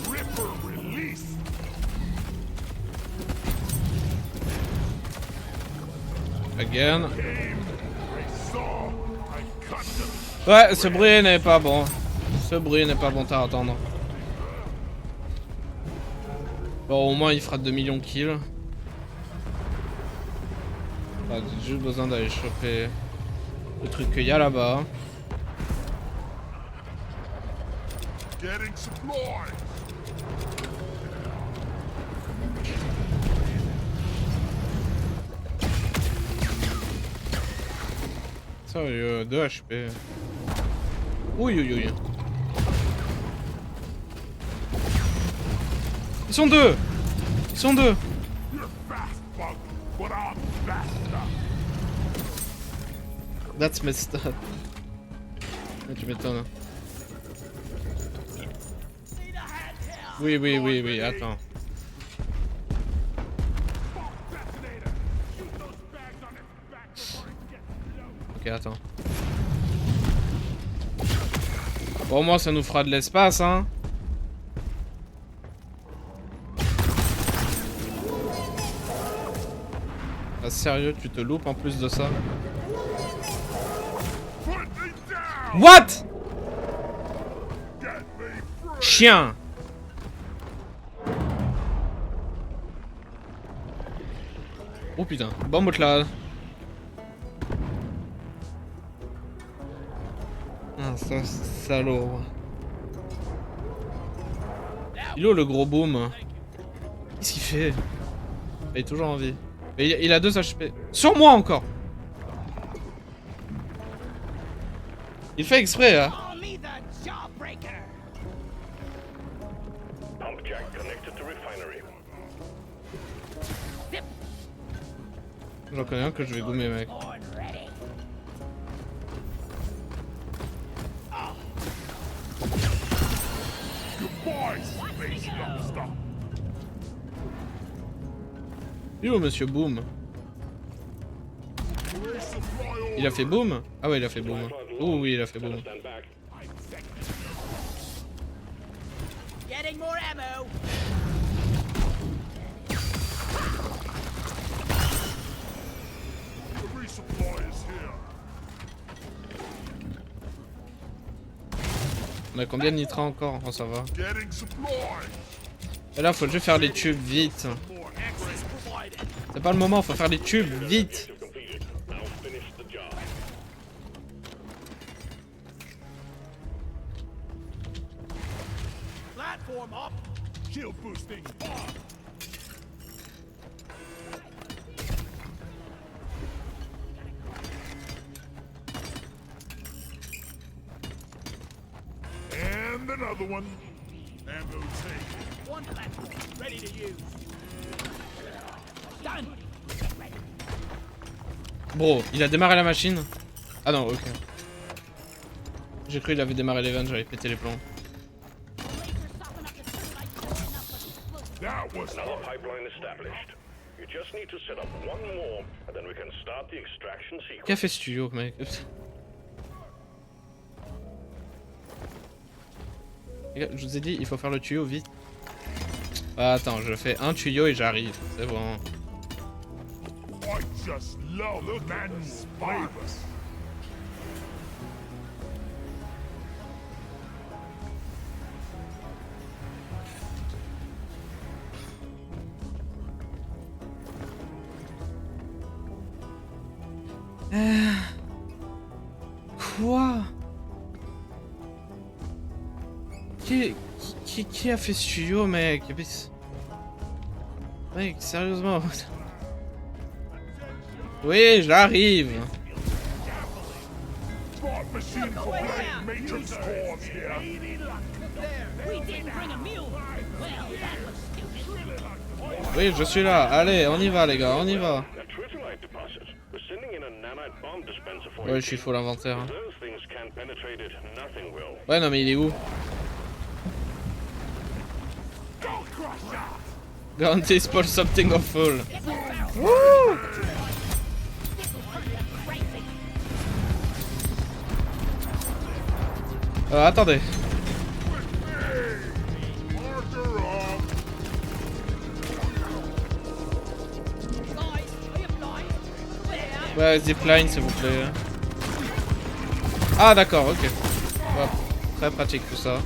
Ripper release. Again. Game. I saw. I cut them. Ouais, ce bruit n'est pas bon. Ce bruit n'est pas bon à attendre. Bon, au moins il fera 2 millions de kills. J'ai juste besoin d'aller choper le truc qu'il y a là-bas. Getting supplies. Sérieux, 2 HP. Oui, oui, oui. Ils sont deux. Ils sont deux. You're fast, bug, but I'm faster. That's messed up. Ah, tu m'étonnes. Oui, oui, oui, oui, attends. Detonator. Shoot those bags on his back before he gets low. Ok, attends. Bon, au moins, ça nous fera de l'espace, hein. Ah, sérieux, tu te loupes en plus de ça? Put me down. What? Get me free. Chien! Oh putain, bombe là. Ah, ça, salaud. Il est où le gros boom? Qu'est-ce qu'il fait? Il est toujours en vie. Mais il a 2 HP. Sur moi encore! Il fait exprès, hein? Call me the Jawbreaker. Pump jack connected to refinery. J'en connais un que je vais gommer, mec. Born ready. Goodbye, space youngster. Il est où, monsieur Boom? Il a fait boom? Ah ouais, il a fait boom. Oh oui, il a fait boom. Stand back. Getting more ammo. The resupply is here. On a combien de nitras encore? Oh, ça va. Getting supply. Et là, faut juste faire les tubes vite. More access provided. C'est pas le moment, faut faire les tubes vite. Completed. Now finish the job. Platform up. Shield boosting. On. And another one. Ammo taken. One platform ready to use. Done. Bro, il a démarré la machine. Ah non, ok. J'ai cru qu'il avait démarré l'event, j'avais pété les plombs. That was Another pipeline established. You just need to set up one more, and then we can start the extraction sequence. Qu'a fait ce tuyau, mec? Les gars, je vous ai dit, il faut faire le tuyau vite. Ah, attends, je fais un tuyau et j'arrive. C'est bon. I just love man's flavors. Quoi? Qui a fait ce tuyau, mec? Mec, sérieusement. Oui, j'arrive. Smart machine for playing matrix cores here. We didn't bring a mule. Well, that was stupid. Oui, je suis là. Allez, on y va, les gars, on y va. A trifilite deposit. We're sending in a nanite bomb dispenser for Ouais, you. je suis full inventaire. If those things can't penetrate it, nothing will. Ouais, non, mais il est où? Guarantee spot something awful. Wouh! Attendez. Marker up. Guys, are you blind? There. Ouais, zipline, s'il vous plaît. Ah, d'accord, ok. Ouais, très pratique tout ça.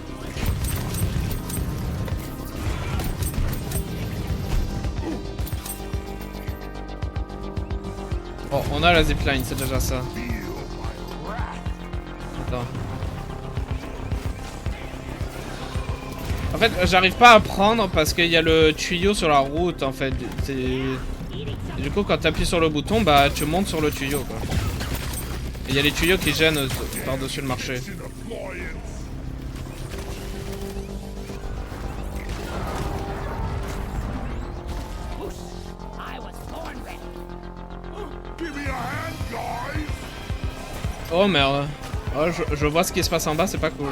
Bon, on a la zipline, c'est déjà ça. Attends. En fait, j'arrive pas à prendre parce qu'il y a le tuyau sur la route, en fait. Et du coup, quand tu appuies sur le bouton, bah, tu montes sur le tuyau, quoi. Et il y a les tuyaux qui gênent par-dessus le marché. Kitchen appliance. Whoosh! I was born ready. Give me a hand, guys. Oh merde. Oh, je vois ce qui se passe en bas, c'est pas cool.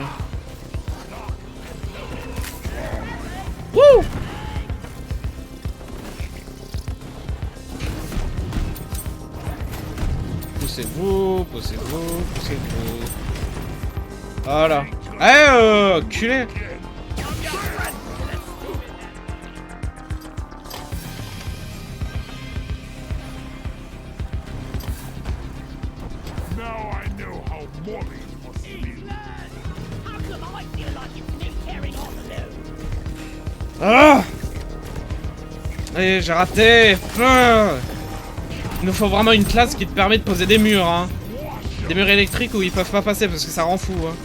Wouh! Poussez-vous, poussez-vous, poussez-vous. Voilà. Eh, culé! Now I know how Molly must feel. How come I feel like it's me carrying all the load? Ah! Allez, j'ai raté! Ah! Il nous faut vraiment une classe qui te permet de poser des murs, hein. Des murs électriques où ils peuvent pas passer parce que ça rend fou, hein.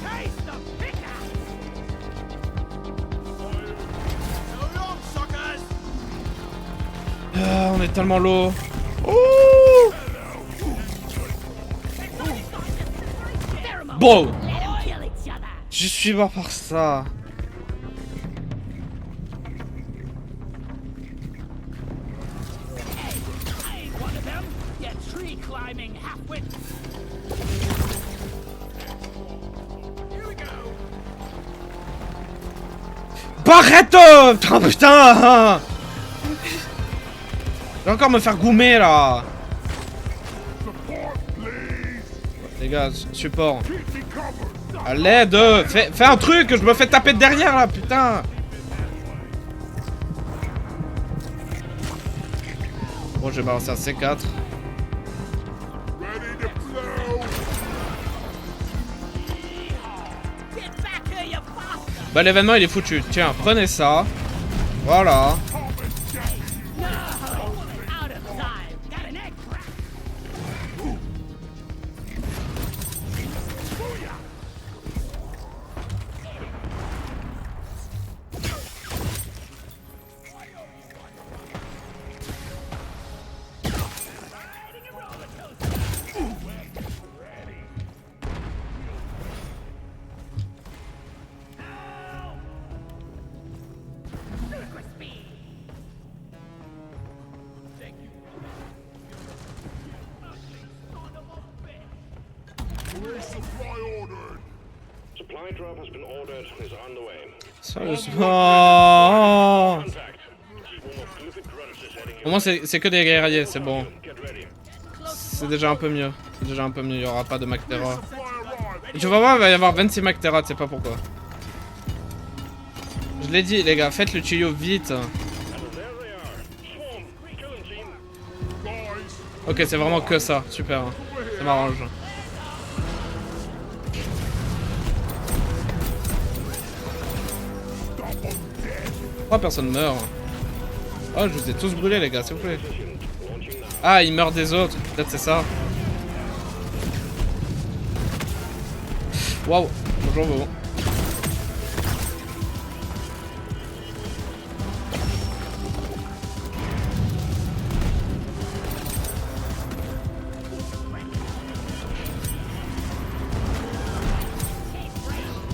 Taste the pickaxe! So long, suckers! Ah, on est tellement low. Ouh! Bon! Let 'em kill each other! Je suis mort par ça. I ain't one of them, you tree climbing halfwit! Here we go! Barreto! Oh putain! Je vais encore me faire goumer là. Support, please. Les gars, support. Keep me covered. À l'aide! Fais un truc! Je me fais taper de derrière là, putain! Bon, je vais balancer un C4. Ready to blow. Get back here, you bastard! Bah, l'événement il est foutu. Tiens, prenez ça. Voilà. No! Out of time! Got an egg crack! Resupply ordered. Supply drop has been ordered and is on the way. Sérieusement. Contact. Swarm of Glyphic grunts is heading Au moins, c'est que des guerriers, c'est bon. Get ready. C'est déjà un peu mieux. C'est déjà un peu mieux, il y aura pas de Mactera. Supply arrived. Et tu vas voir, il va y avoir 26 Mactera, tu sais pas pourquoi. Je l'ai dit, les gars, faites le tuyau vite. And there they are. Swarm, killing team. Guys, Ok, c'est vraiment que ça, super. Ça m'arrange. Pourquoi personne meurt? Oh, je vous ai tous brûlés, les gars, s'il vous plaît. Ah, ils meurent des autres, peut-être c'est ça. Waouh, bonjour, bon.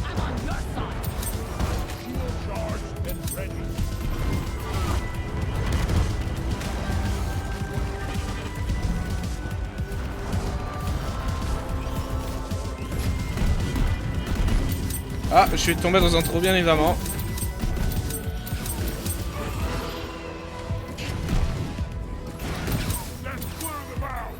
I'm on your side! charged and ready. Ah, je suis tombé dans un trou, bien évidemment. Let's clear them out.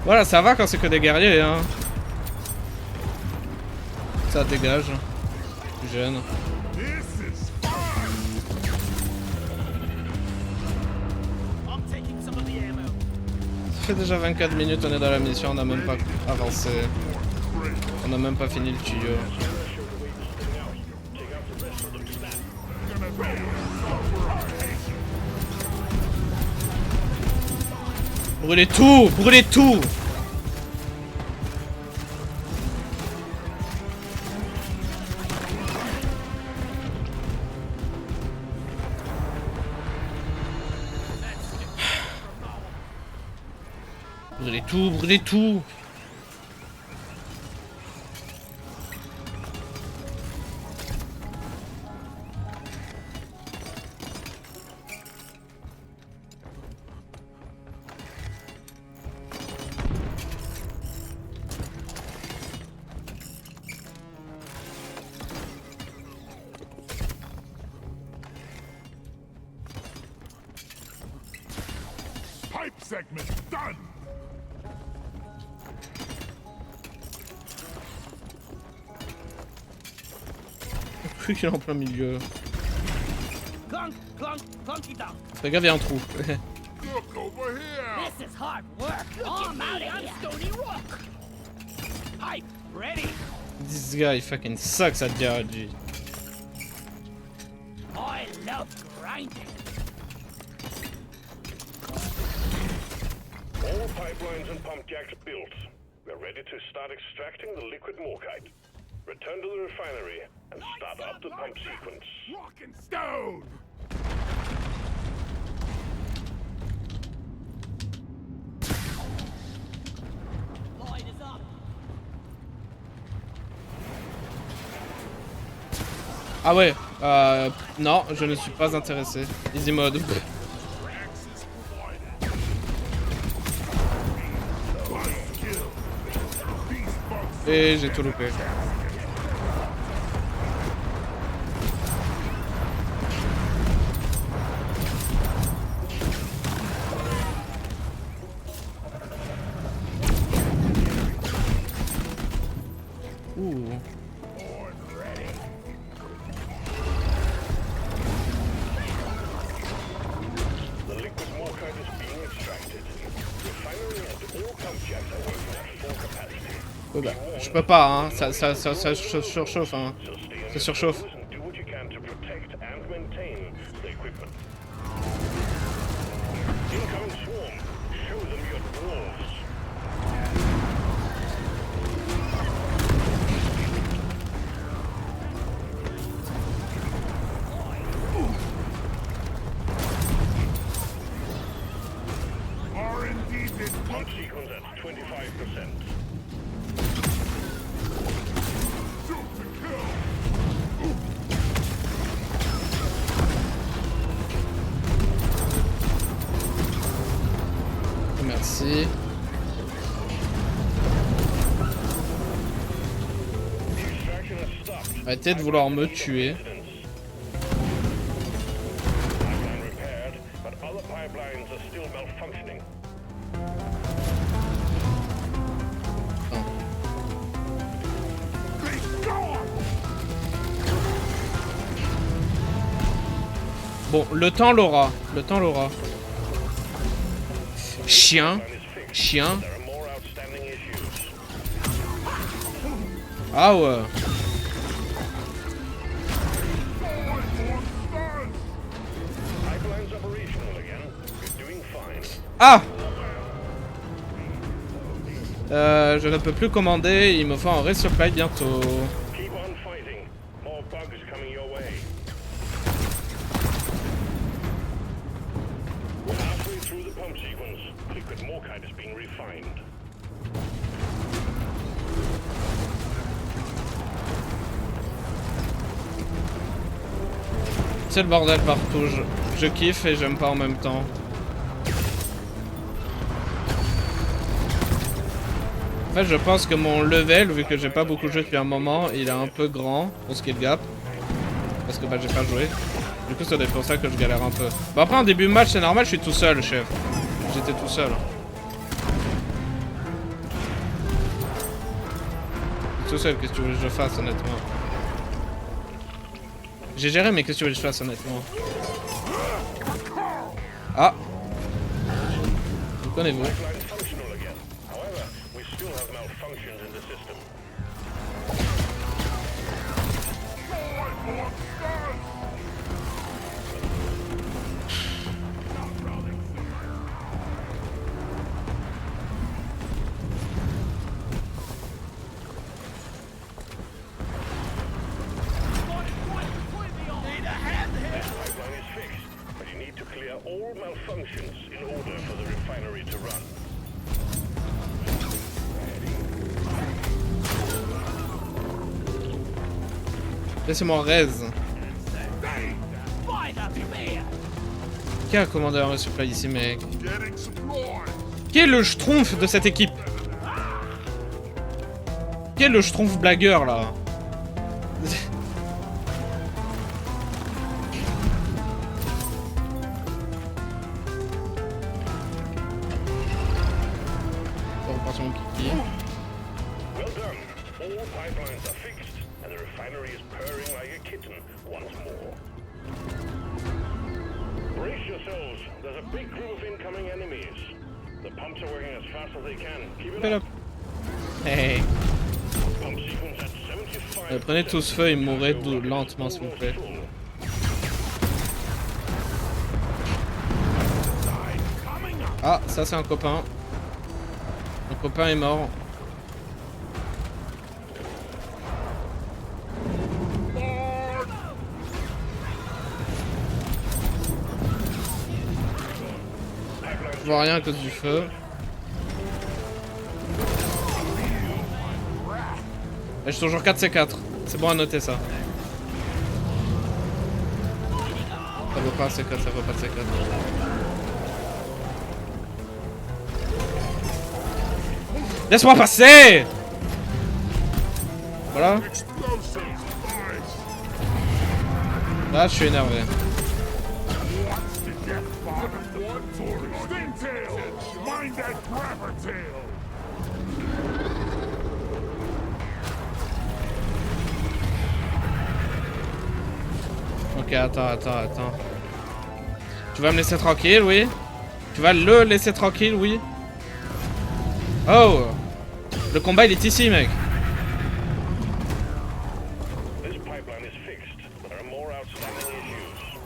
Voilà, ça va quand c'est que des guerriers, hein. Ça dégage. Jeune. This is fun. I'm taking some of the ammo. Ça fait déjà 24 minutes, on est dans la mission, on n'a même pas avancé. On n'a même pas fini le tuyau. Brûlez tout! Brûlez tout! Brûlez tout, brûlez tout. Pipe segment done. Cru qu'il est en plein milieu. Clunk, clunk, clunky dunk. Fais gaffe, il y a un trou. Look over here. This is hard work. I'm out of here. Stony Rock. Pipe ready. This guy fucking sucks at DRG. I love grinding. All pipelines and pump jacks built. We're ready to start extracting the liquid morkite. Return to the refinery and start up the pump sequence. Rock and stone. Light is up. Ah ouais, non, je ne suis pas intéressé. Easy mode. Access provided. My skill. These bugs. Et j'ai tout loupé. Ouh. The liquid morkite is being extracted. Refinery and all pump jacks are working at full capacity. Ouais, bah, je peux pas, hein. Ça surchauffe, hein. So stay on Ça your surchauffe. toes and do what you can to protect and maintain the equipment. Incoming swarm. Show them your dwarves. R&D bit Pump sequence at 25%. shoot to kill. Merci. The extraction has stopped. Arrêtez de vouloir me tuer. Pipeline repaired, but other pipelines are still malfunctioning. Be gone. Bon, le temps l'aura. Le temps l'aura. Chien. Pipeline is fixed. Chien. There are more outstanding issues. Ah ouais. Pipeline's operational again. You're doing fine. Ah! Je ne peux plus commander, il me faut un resupply bientôt. Keep on fighting. More bugs coming your way. We're halfway through the pump sequence. Liquid morkite is being refined. C'est le bordel partout, je kiffe et j'aime pas en même temps. En fait, je pense que mon level, vu que j'ai pas beaucoup joué depuis un moment, il est un peu grand pour ce qui est le gap. Parce que bah j'ai pas joué. Du coup, c'est pour ça que je galère un peu. Bon, après, en début de match, c'est normal, je suis tout seul, chef. J'étais tout seul. Je suis tout seul, qu'est-ce que tu veux que je fasse, honnêtement? J'ai géré, mais qu'est-ce que tu veux que je fasse, honnêtement? Ah! Vous connaissez-vous? Pipeline is functional again. However, we still have malfunctions in the system. Pipeline is fixed, but you need to clear all malfunctions in order for the refinery to run. Laissez-moi raise. By the beer! Qui a commandé un resupply ici, mec? Getting supplies. Qui est le schtroumpf de cette équipe? Qui est le schtroumpf blagueur, là? On repart sur mon kiki. Well done. All pipelines are fixed, and the refinery is purring like a kitten once more. Brace yourselves. There's a big group of incoming enemies. The pumps are working as fast as they can. Keep it Fais-le. up. Hey. Pump sequence at 75. Prenez tous feu et mourrez lentement, s'il vous plaît. Ah, ça c'est un copain. Mon copain est mort. Je vois rien à cause du feu. Et je suis toujours 4C4. C'est bon à noter ça. Ça vaut pas C4, ça vaut pas C4. Laisse-moi passer! Voilà. Explosives. Nice. Là, je suis énervé. Wants to get bottom one for Stingtail. Mind that grabber tail. Ok, attends. Tu vas me laisser tranquille, oui? Tu vas le laisser tranquille, oui? Oh! Le combat, il est ici, mec. This pipeline is fixed, but there are more outstanding issues.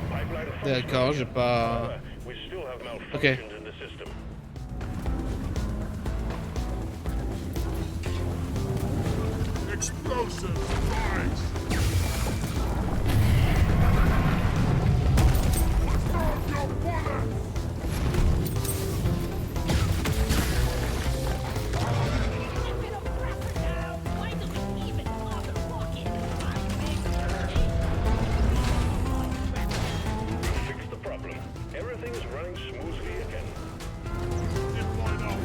Pipeline D'accord, j'ai pas... We still have malfunctions Okay. in the system. Explosives. Nice. Let's throw your bullets. Bit of pressure now! Why do we even bother walking? Fix the problem. Everything is running smoothly again. Deploy now.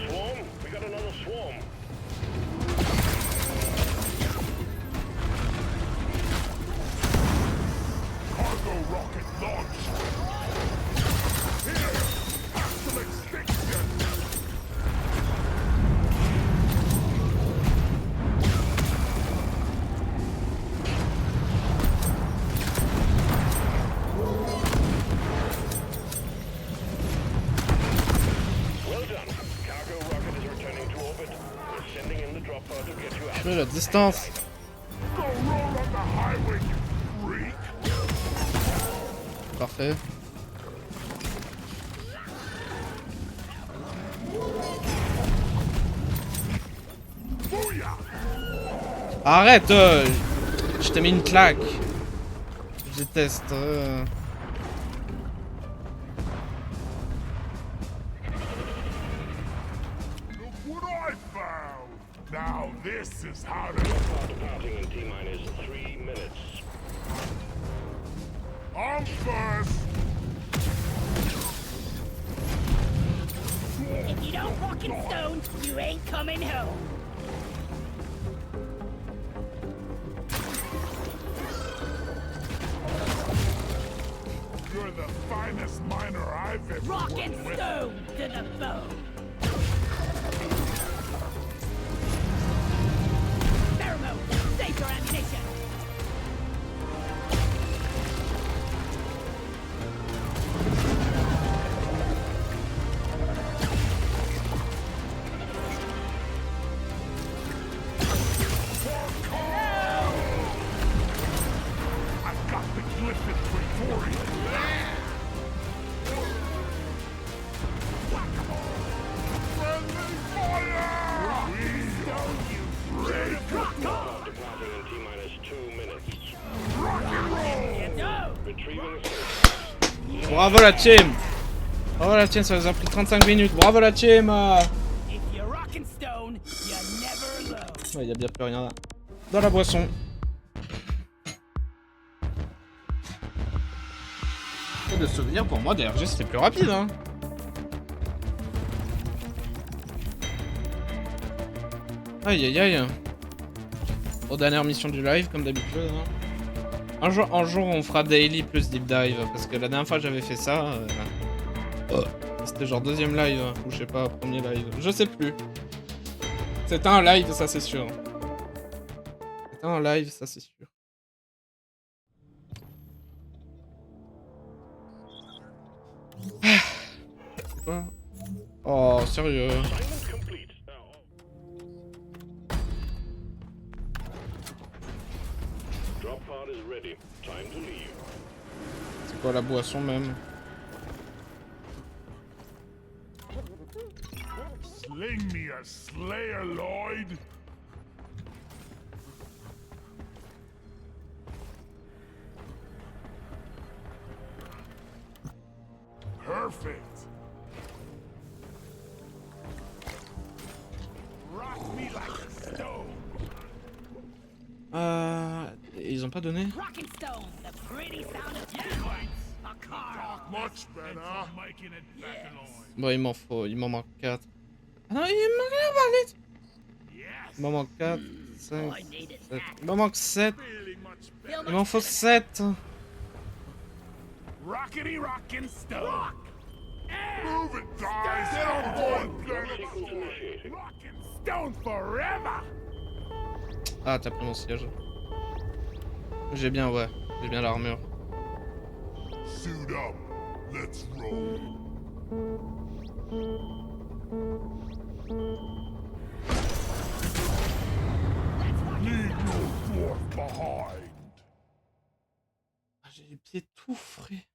Swarm? We got another swarm. Cargo rocket launched. Here. Capsule extinction. Well done. Cargo rocket is returning to orbit. We're sending in the drop pod to get you out. Je veux la distance. Go roll on the highway, you freak. Parfait. Booyah. Arrête! Je t'ai mis une claque. Je déteste. Look what I found. Now this is how to... Pod departing in T-minus 3 minutes. I'm first. If you don't walk in stone, you ain't coming home. You're the finest miner I've ever Rock worked and with. stone to the foe. Pheromone, save your ammunition. I've got the Glyphid Praetorian. Bravo la team. Bravo la team, ça vous a pris 35 minutes. Bravo la team. If you're rockin' stone, you're never alone. Ouais, y a bien plus rien là. Dans la boisson. Et de souvenir pour moi, DRG c'était plus rapide hein. Aïe aïe aïe. Aux dernières missions du live comme d'habitude hein. Un jour on fera daily plus deep dive parce que la dernière fois j'avais fait ça c'était genre deuxième live ou je sais pas premier live, je sais plus. C'était un live ça c'est sûr. C'était un live ça c'est sûr. C'est quoi? Oh sérieux. Assignment complete. Drop pod is ready. Time to leave. C'est quoi la boisson même? Sling me a Slayer, Lloyd. Perfect. Rock me like a stone. Ils ont pas donné? Rockin' stone, the pretty sound of town. A car. Much better. Bon il m'en manque 4. Ah non il m'en manque la palette. Il m'en manque 4, 5, All I need is 7. that. Il m'en manque 7. Feeling much Feel Il much m'en faut better. 7. rockety rockin' stone. Rock. Move it, guys. Get on board, planet. Sequence initiated. Rockin' stone forever. Ah t'as pris mon siège. J'ai bien ouais. J'ai bien l'armure. Suit up. Let's roll. Leave no fourth behind. Ah, j'ai les pieds tout frais.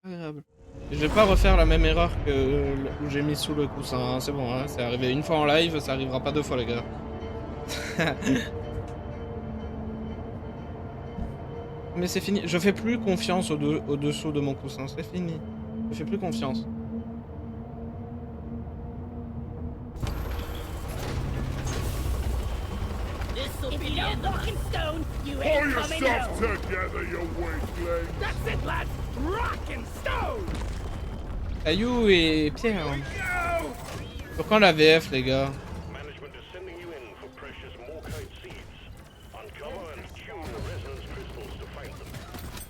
Agréable. Et je vais pas refaire la même erreur que où j'ai mis sous le coussin. Hein. C'est bon, hein. C'est arrivé une fois en live, ça arrivera pas 2 fois les gars. Mais c'est fini. Je fais plus confiance au-dessous de mon coussin. C'est fini. Je fais plus confiance. If you don't rockin' stone, you Pull ain't coming yourself out. together, you weakling. That's it, lads. Rockin' stone. Caillou et Pierre. Pour quand la VF les gars? Management is sending you in for precious Morkite seeds. Uncover and tune the resonance crystals to find them.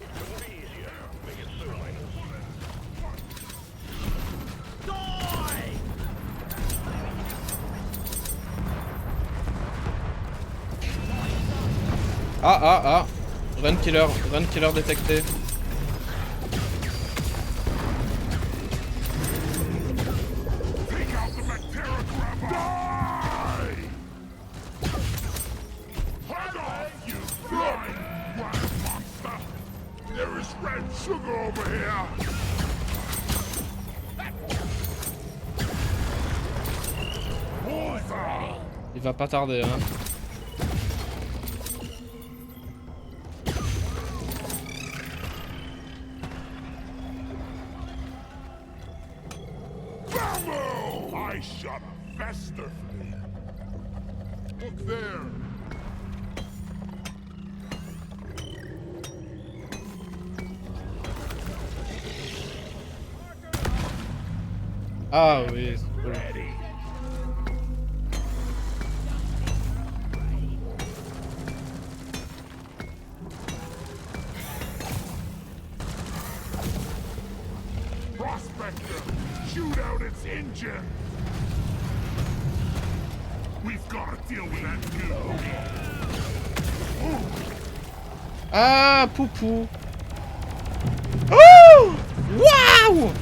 It couldn't be easier. Make it so, miners. Die. Ah. Run killer détecté. Take out the Bacteria grabber. Die! Hold off, you flying wild monster. There is red sugar over here. Bullseye. Il va pas tarder hein. Bamboo! I shot a Vester flea. Look there. Ah oui, c'est cool. Ready. Prospector, shoot out its engine. We've got to deal with that goo. Ah, Poupou. Oh! Waouh!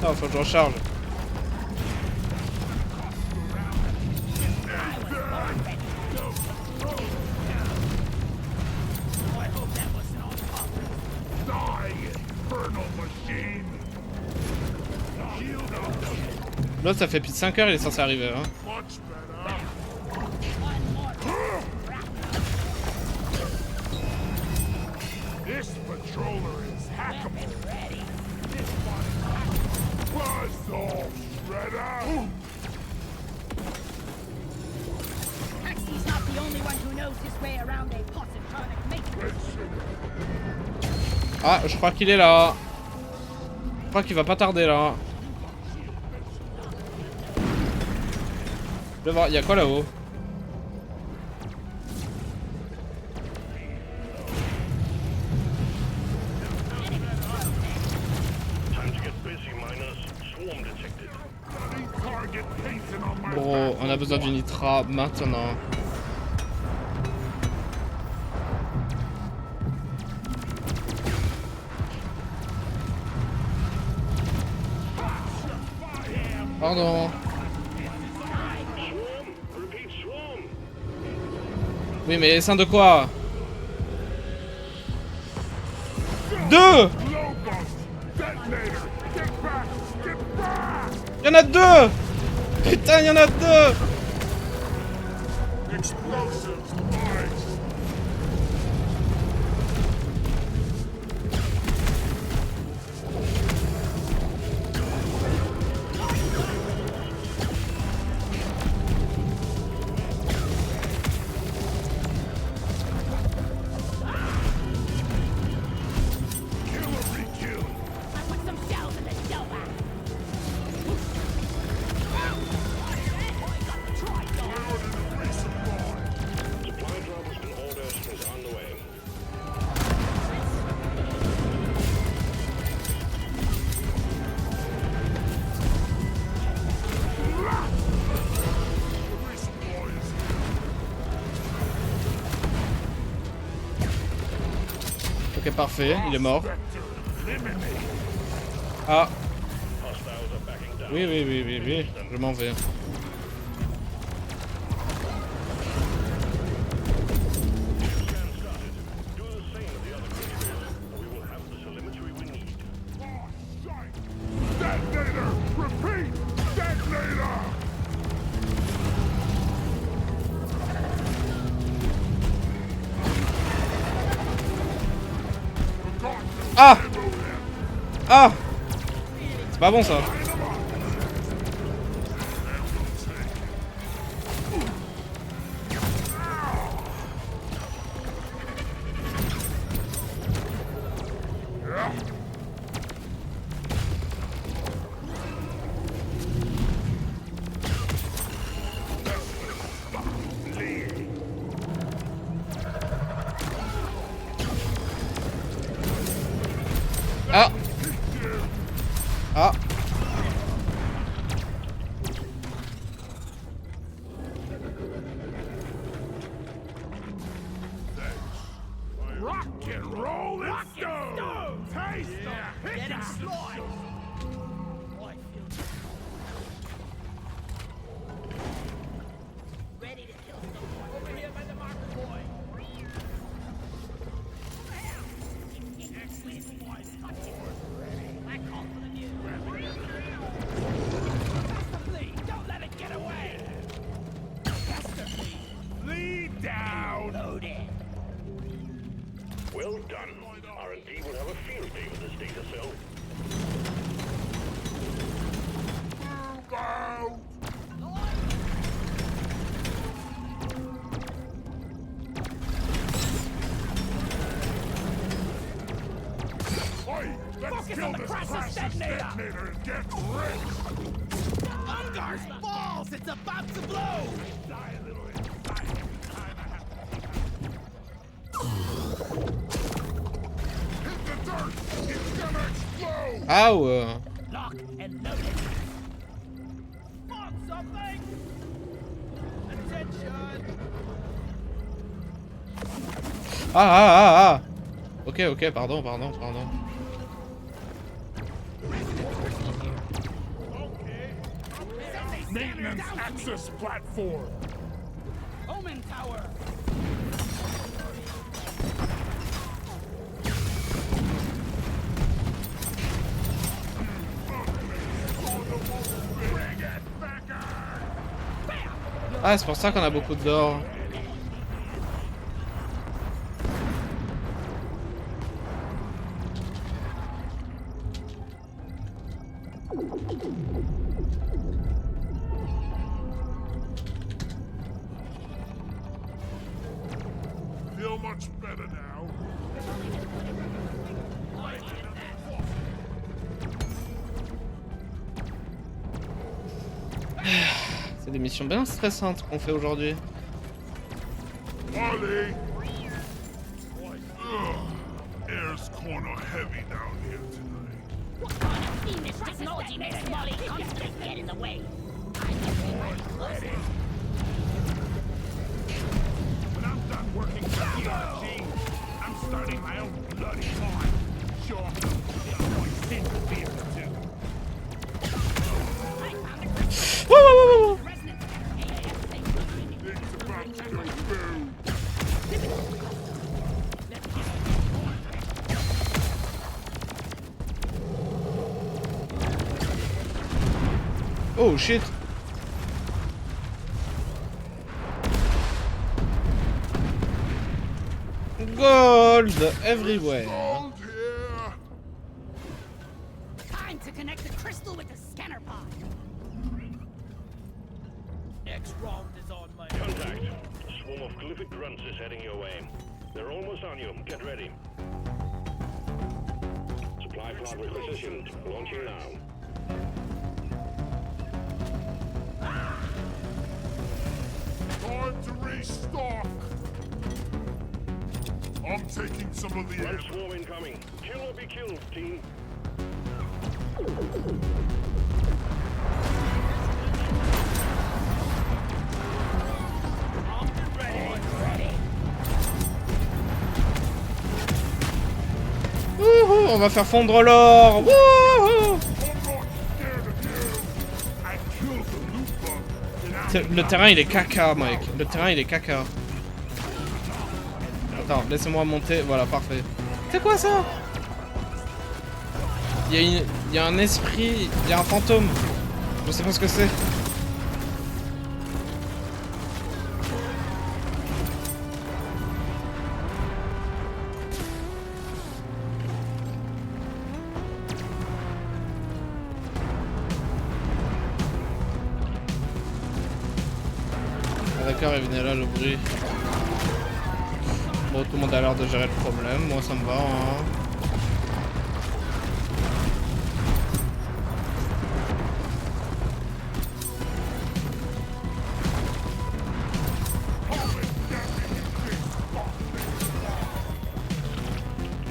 Non, faut que je recharge. Die, infernal machine. Shield up. L'autre, ça fait plus de 5 heures, il est censé arriver. Hein. Much better. This patroller is hackable. Ready. Buzz off, Shredder! Taxi's not the only one who knows his way around a positronic matrix. Ah, je crois qu'il est là. Je crois qu'il va pas tarder là. Je vais voir, il y a quoi là-haut? Time to get busy, miners. Swarm detected. Target pacing on my Bro, on a besoin du nitra maintenant. Pardon. Swarm? Repeat, swarm. Oui, mais sein de quoi? 2! low bust! Detonator! Get back! Get back! Y'en a 2! Putain, y'en a 2! Explosives! Nice! I put some shells in the shell back. Supply drop has been ordered and is on the way. Ok, parfait, il est mort. Ah, Hostiles are backing down. oui, je m'en vais. Scan started. Do the same with the other critters, and we will have the telemetry we need. Detonator! Repeat! Detonator! Ah! Ah! C'est pas bon ça. Ah! Ah! Rock and roll and stone! Taste the Get pickaxe! destroyed. Oh, I feel ready to kill someone. Over here by the marker boy. I call for the news. Don't let it get away. Lead down! Loaded. Well done. R&D will have a field day with this data cell. Move out! Oi! Let's Focus kill on the this Crassus Crassus detonator. detonator and get rich! Ungar's balls! It's about to blow! Die a little inside every time I have to... Hit the dirt! It's gonna explode! Ah! Lock and loaded. Want something? Attention! Ah! Ok, pardon. Maintenance access platform! Omen Tower! Bring it, Becker! Ah, c'est pour ça qu'on a beaucoup d'or. Feel much better now. C'est des missions bien stressantes qu'on fait aujourd'hui. Molly! Ugh, air's kinda heavy down here tonight. What kind of fiendish technology makes Molly constantly get in the way? I must be right closer. When I'm done working for DRG, I'm starting my own bloody farm. Sure, the only sin to be able to. I found a crystal. Wouh, wouh, wouh, wouh. Resonance AAF thing behind me. It's about to go boom. Oh shit. Gold everywhere. Gold here. Time to connect the crystal with the scanner pod. Next round is on my Contact. A swarm of glyphic grunts is heading your way. They're almost on you. Get ready. Supply pod requisitioned. Launching now. Time to restock. I'm taking some of the Grunt ammo. swarm incoming. Kill or be killed, team. Wouhou, on va faire fondre l'or. Wouhou. I'm not scared of you. I killed the loot bug. And Le terrain il est caca, mec. Le terrain il est caca. Attends, laissez-moi monter. Voilà, parfait. C'est quoi ça? Il y a un esprit, il y a un fantôme. Je sais pas ce que c'est. Ah, d'accord, il venait là le bruit. Bon, tout le monde a l'air de gérer le problème. Moi, ça me va, hein.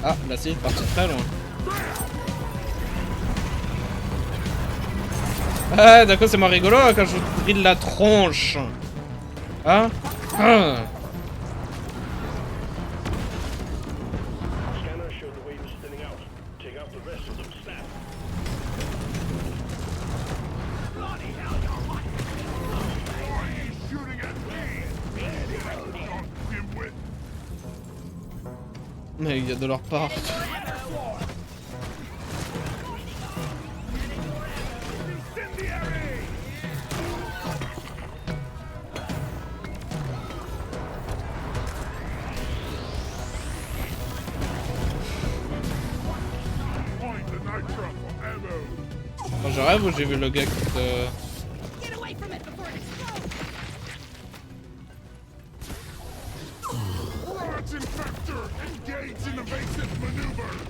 Ah, là c'est parti très loin. Ah, d'accord, c'est moins rigolo hein, quand je vous brille la tronche. Hein? Ah. Scanner showed the waves thinning out. Take out the rest of them. Snap. Why are you shooting at me? Dimwit. Mais il y a de leur part. Incendiary! Find the nitro for ammo. Quand je rêve ou j'ai vu le gars qui te... Get away from it before it explodes. Large infector, engage in evasive maneuvers.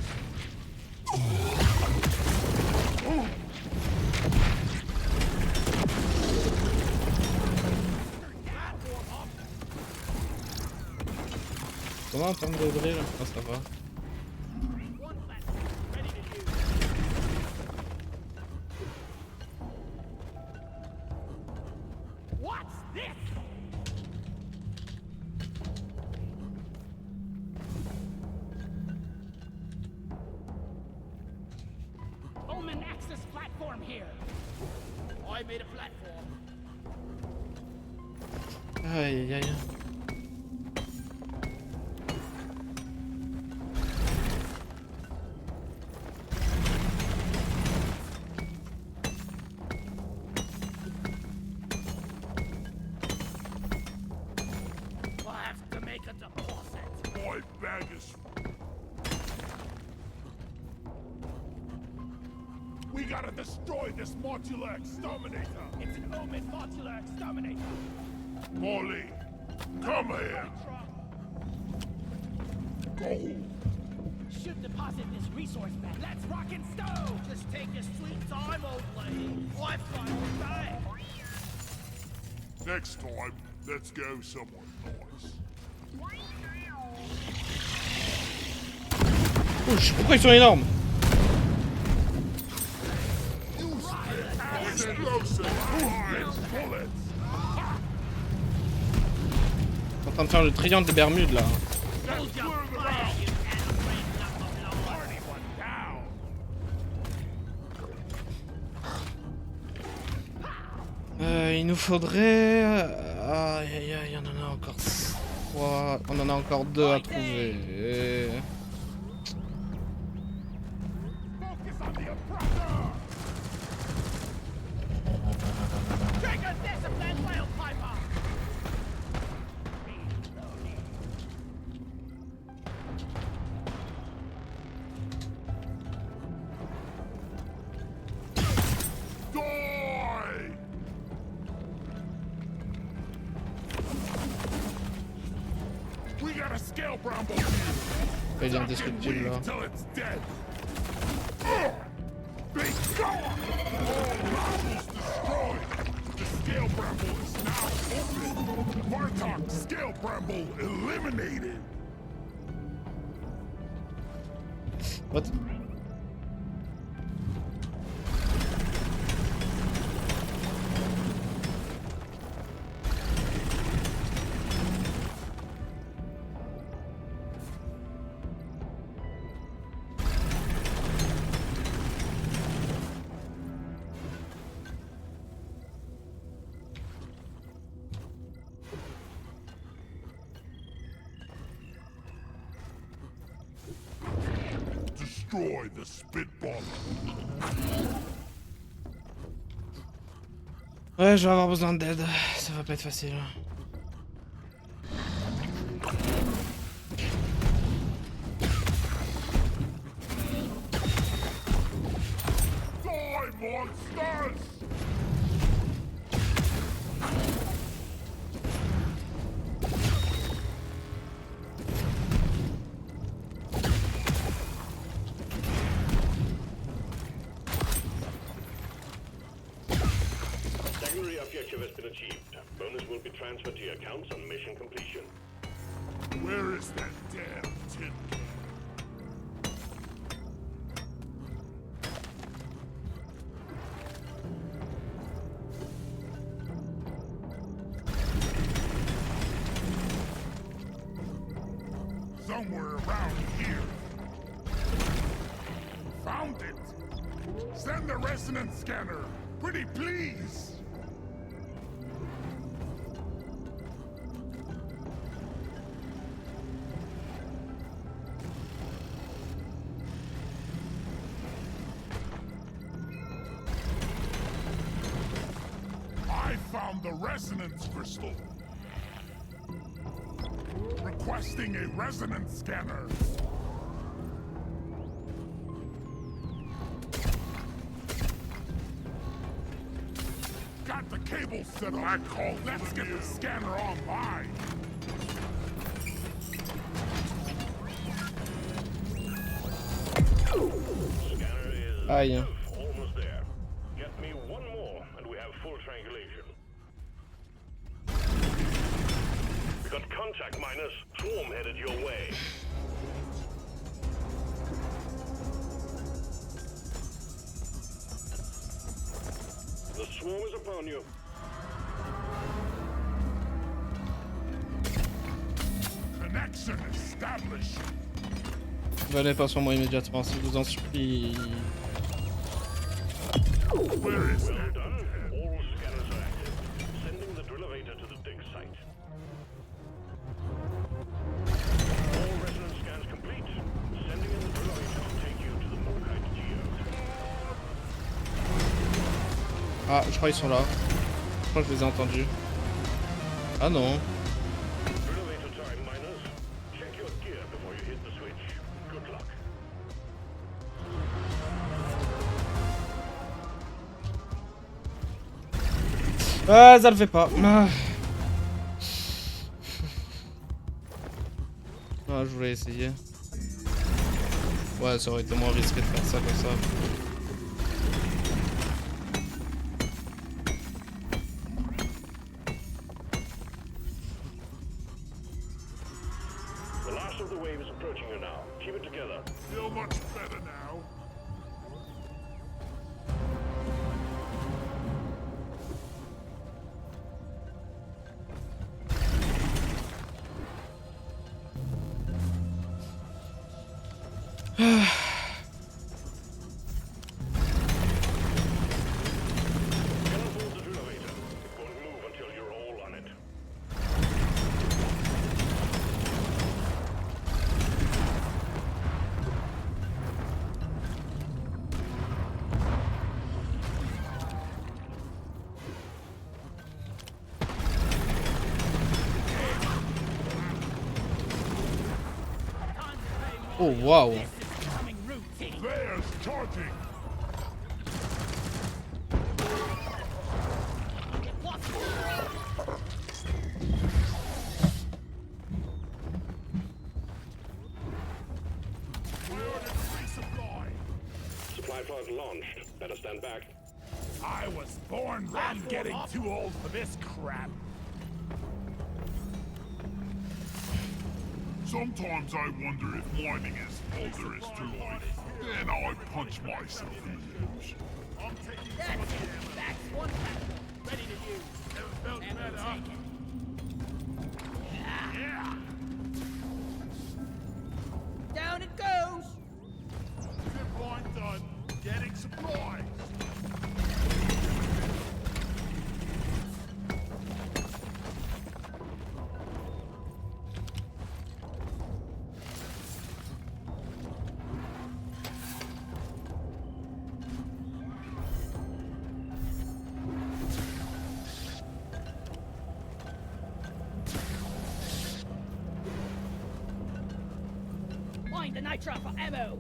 Comment en termes de drill? Ah, ça va. What's this? Omen access platform here. I made a platform. Aïe aïe aïe. We'll have to make a deposit. My bag is. We We gotta destroy this modular exterminator. It's an Omen modular exterminator. Molly, come here. Go. Should deposit this resource back. Let's rock and stow. Just take your sweet time, old lady. I've got all day. Next time, let's go somewhere nice. Ouch, pourquoi ils sont énormes? Explosive eyes, bullets. Ils sont en train de faire le triangle des Bermudes là. Hold your fire, you animal knuckle. Party one down. Il nous faudrait... Aïe aïe aïe, on en a encore 3... On en a encore 2 à trouver. Focus on the oppressor. Trigger discipline, whale piper. Die! We got a scale bramble here. Il est indestructible là. Till it's dead. Big go! All brambles destroyed. The scale bramble is now open. Bartok scale bramble eliminated. What? Destroy the spitball. Ouais, je vais avoir besoin d'aide. Ça va pas être facile. Die, monsters! Secondary objective has been achieved. Bonus will be transferred to your accounts on mission completion. Where is that damn tin can? Somewhere around here. Found it! Send the resonance scanner! Pretty please! I found the resonance crystal. Requesting a resonance scanner. Got the cable set up. I call. Let's get the scanner online. Scanner is Aïe. almost there. Get me one more, and we have full triangulation. We got contact, minus. Swarm headed your way. The swarm is upon you. Connection established. Venez pas sur moi immédiatement, si je vous en supplie. Where is Well that? done. All scanners are active. Sending the drill-elevator to the dig site. All resonance scans complete. Sending in the drill-elevator to take you to the Morkite Geo. Ah, je crois qu'ils sont là. Je crois que je les ai entendus. Ah non. Drill-elevator time, miners. Check your gear before you hit the switch. Good luck. Ah, ça le fait pas. Ah. Ah, je voulais essayer. Ouais, ça aurait été moins risqué de faire ça comme ça. The last of the wave is approaching you now. Keep it together. Feel much better now. Cannot move the drill elevator. It won't move until you're all on it. Oh, wow. This is becoming routine. There's charging. Resupply. Supply pod launched. Better stand back. I was born I'm getting too old for this crap. Sometimes I wonder if mining is all there is to life. Then I punch myself in the nose. I'm taking That's one platform. Ready to use. Never felt And we'll better. take it. Yeah. Down it goes. Zip line done. Getting supplies. Mind the nitro for ammo.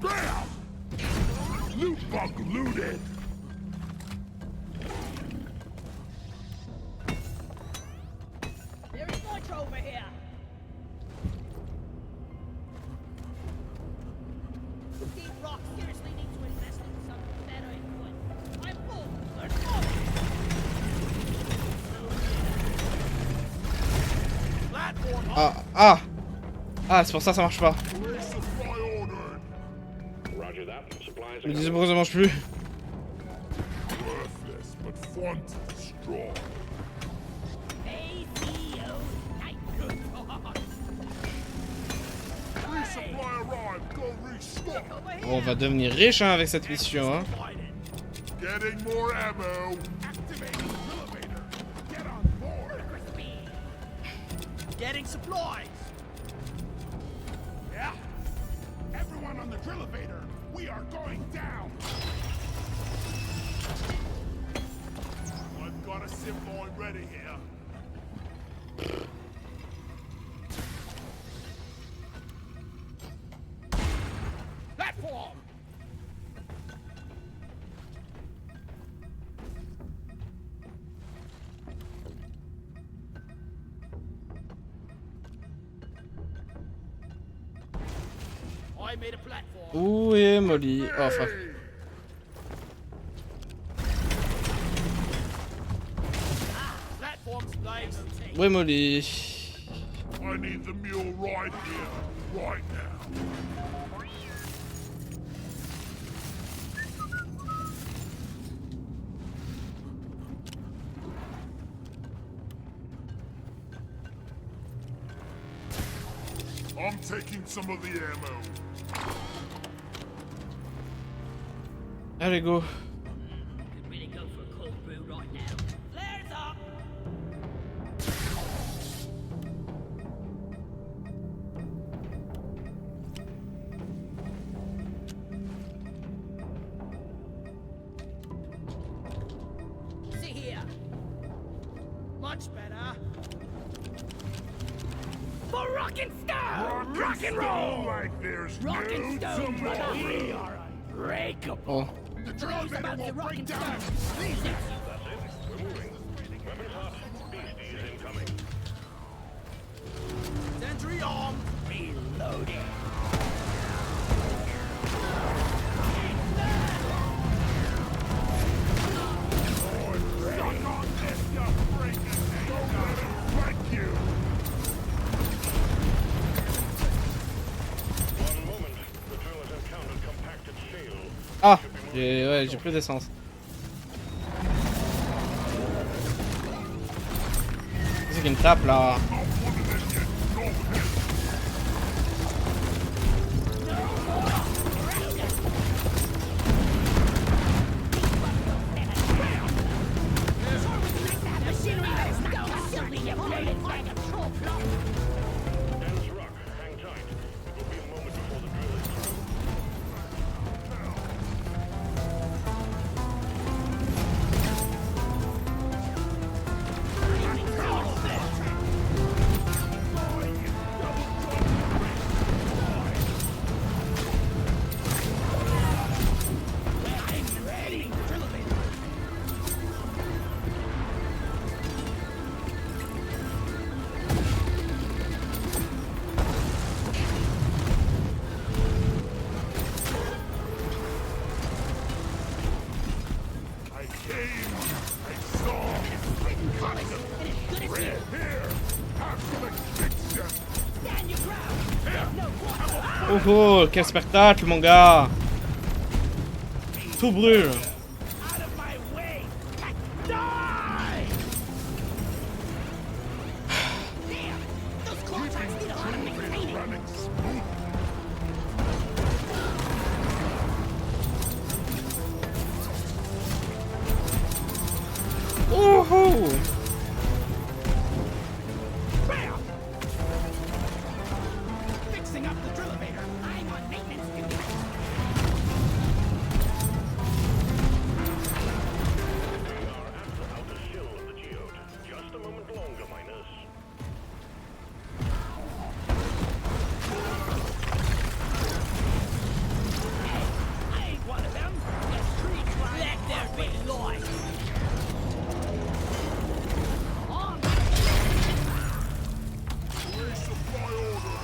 Bam! Loot bug looted. There is nitro over here. Deep Rock seriously needs to invest in some better equipment. I'm full. Let's go. Platform Ah, ah. Ah, c'est pour ça que ça marche pas. resupply ordered. Roger that. Supplies Je me are disais coming. pourquoi ça marche plus. Worthless, but fun to destroy. ACO night good. Resupply arrived. Go restock. Over here. Bon, on va devenir riche hein, avec cette mission. Hein. Getting more ammo. Activating elevator. Get on board. Getting supplies. Yeah. Everyone on the drill elevator. We are going down. I've got a sim line ready here. Platform. I made a platform. Où est Molly? Oh, fuck. Platform's place. Où est Molly? I need the mule right here, right now. I'm taking some of the ammo. Allez, go. Could really go for a cold brew right now. Flares up! See here. Much better. For rock and stone! Rock and roll! Like there's Rock no and stone, brother! tomorrow. We are unbreakable! Oh. The drill About will the rock break and down. stone! That's it. We're moving. Weapons hot. Beastie is incoming. Sentry on! Reloading! Suck on this, you freaking Thank you. One moment. The drill has encountered compacted shale. Ah, j'ai plus d'essence. C'est qui me tape là. Dense rock. Hang tight. It will be a moment before the drill is through. I came, I saw, I cut them. Red here. Have some addiction. Stand your ground! No water! Oh oh, quel spectacle mon gars. Tout brûle. Out of my way! Die! Damn! Those claw tracks need a lot of maintaining! Running smooth. Oh oh. Bam! Fixing up the drill elevator. I'm on maintenance duty. We are at the outer shell of the geode. Just a moment longer, miners. I ain't one of them. The streets let there be light. On! Resupply order.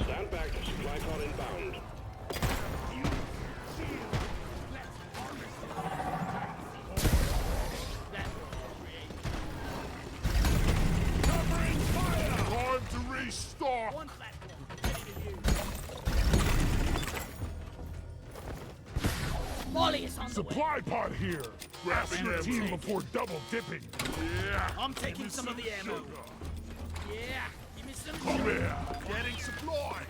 Stand back. Supply pod inbound. Covering fire. Time to restock. One platform. Ready to use. Molly is on the way. Supply pod here. Grab your team before double dipping. Yeah. I'm taking some of the ammo. Yeah, give me some. Come here. Getting supplies.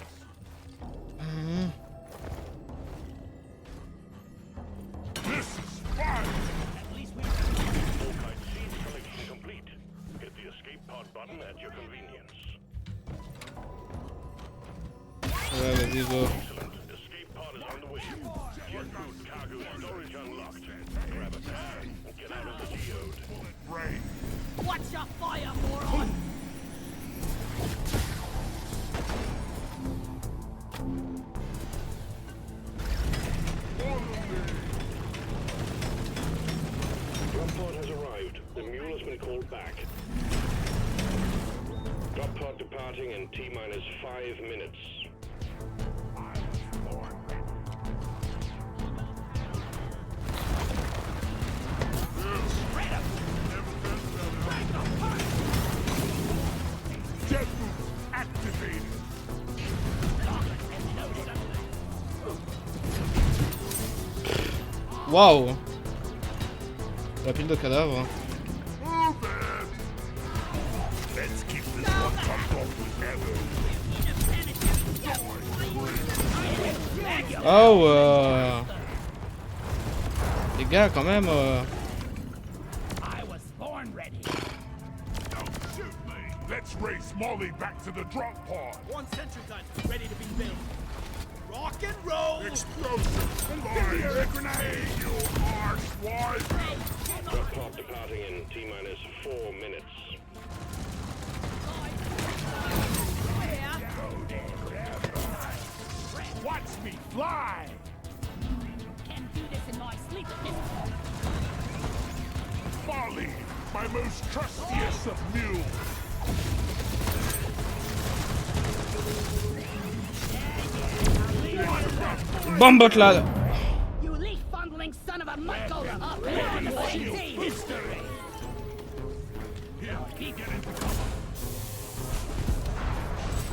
This is fire. At least we. Volkite seed collection complete. Hit the escape pod button at your convenience. Ouais, vas-y go. Excellent. Escape pod is on the way. Jet food cargo storage unlocked. Grab a tag and get out of the geode. Rain. Watch your fire, moron! Drop pod has arrived. The mule has been called back. Drop pod departing in T-minus 5 minutes. Jet boots activated. Waouh. La pile de cadavres. Move it. Let's keep this one pumped up with ammo. Independent Oh les gars, quand même I was born ready. Don't shoot me! Let's race Molly back to the drop pod. One sentry gun ready to be built. Rock and roll. Explosion! Incendiary grenade! You arsewipe! Drop pod departing in T-minus 4 minutes. Watch me fly! Can do this in my sleep at this Molly, my most trustiest of mules. Bombot là. You leaf fondling son of a mutt goler up and on the fucking team! History! Here, get into cover.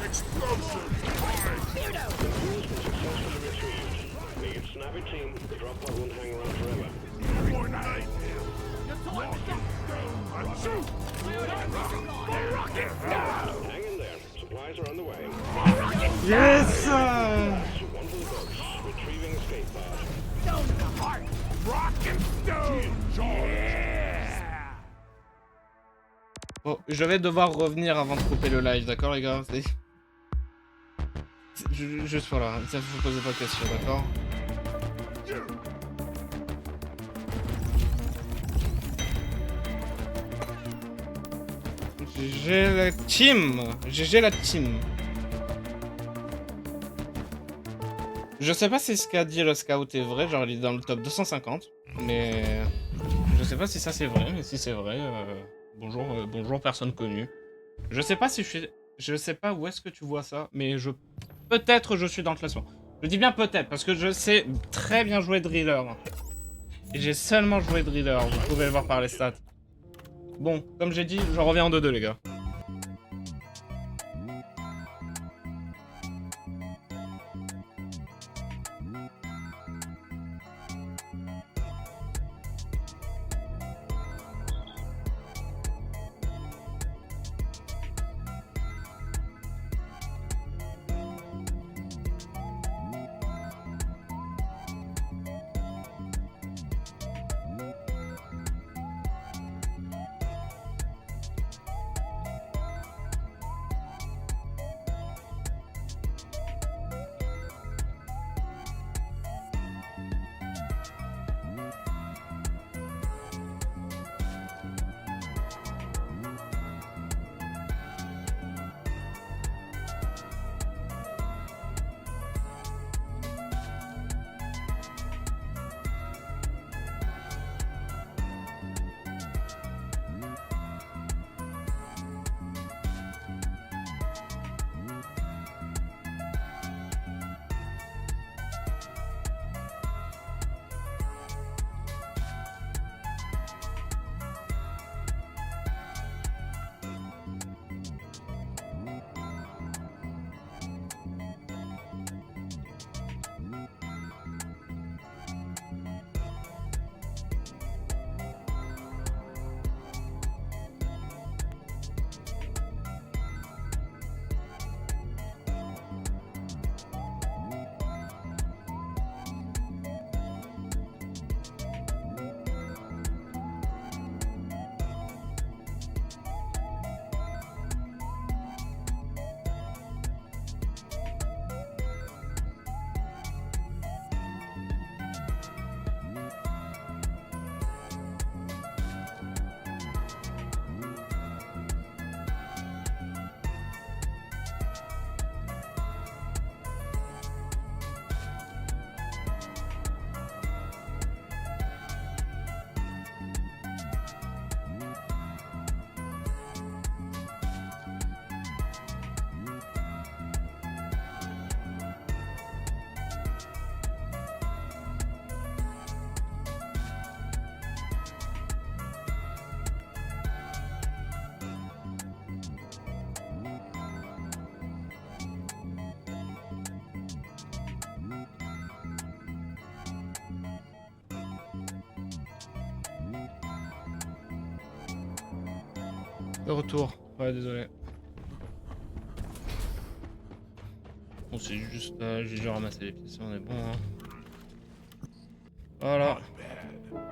Explosion! Fire! Beardo! Successfully retrieved. Make it snappy, team. The drop pod won't hang around forever. More night! And shoot! Hang in there. Supplies are on the way. Yes One for the books. Retrieving escape pod. Stone to the heart. Rock and stone! Yeah! Bon, je vais devoir revenir avant de couper le live, d'accord les gars? Juste voilà, ça vous posez pas de questions, d'accord? GG la team! GG la team! Je sais pas si ce qu'a dit le scout est vrai, genre il est dans le top 250, mais je sais pas si ça c'est vrai, mais si c'est vrai, bonjour, bonjour personne connue. Je sais pas si je sais pas où est-ce que tu vois ça, mais peut-être je suis dans le classement. Je dis bien peut-être, parce que je sais très bien jouer Driller. Et j'ai seulement joué Driller, vous pouvez le voir par les stats. Bon, comme j'ai dit, je reviens en 2-2 les gars. De retour. Ouais, désolé. Bon, c'est juste... j'ai dû ramasser les pièces, on est bon. Hein. Voilà.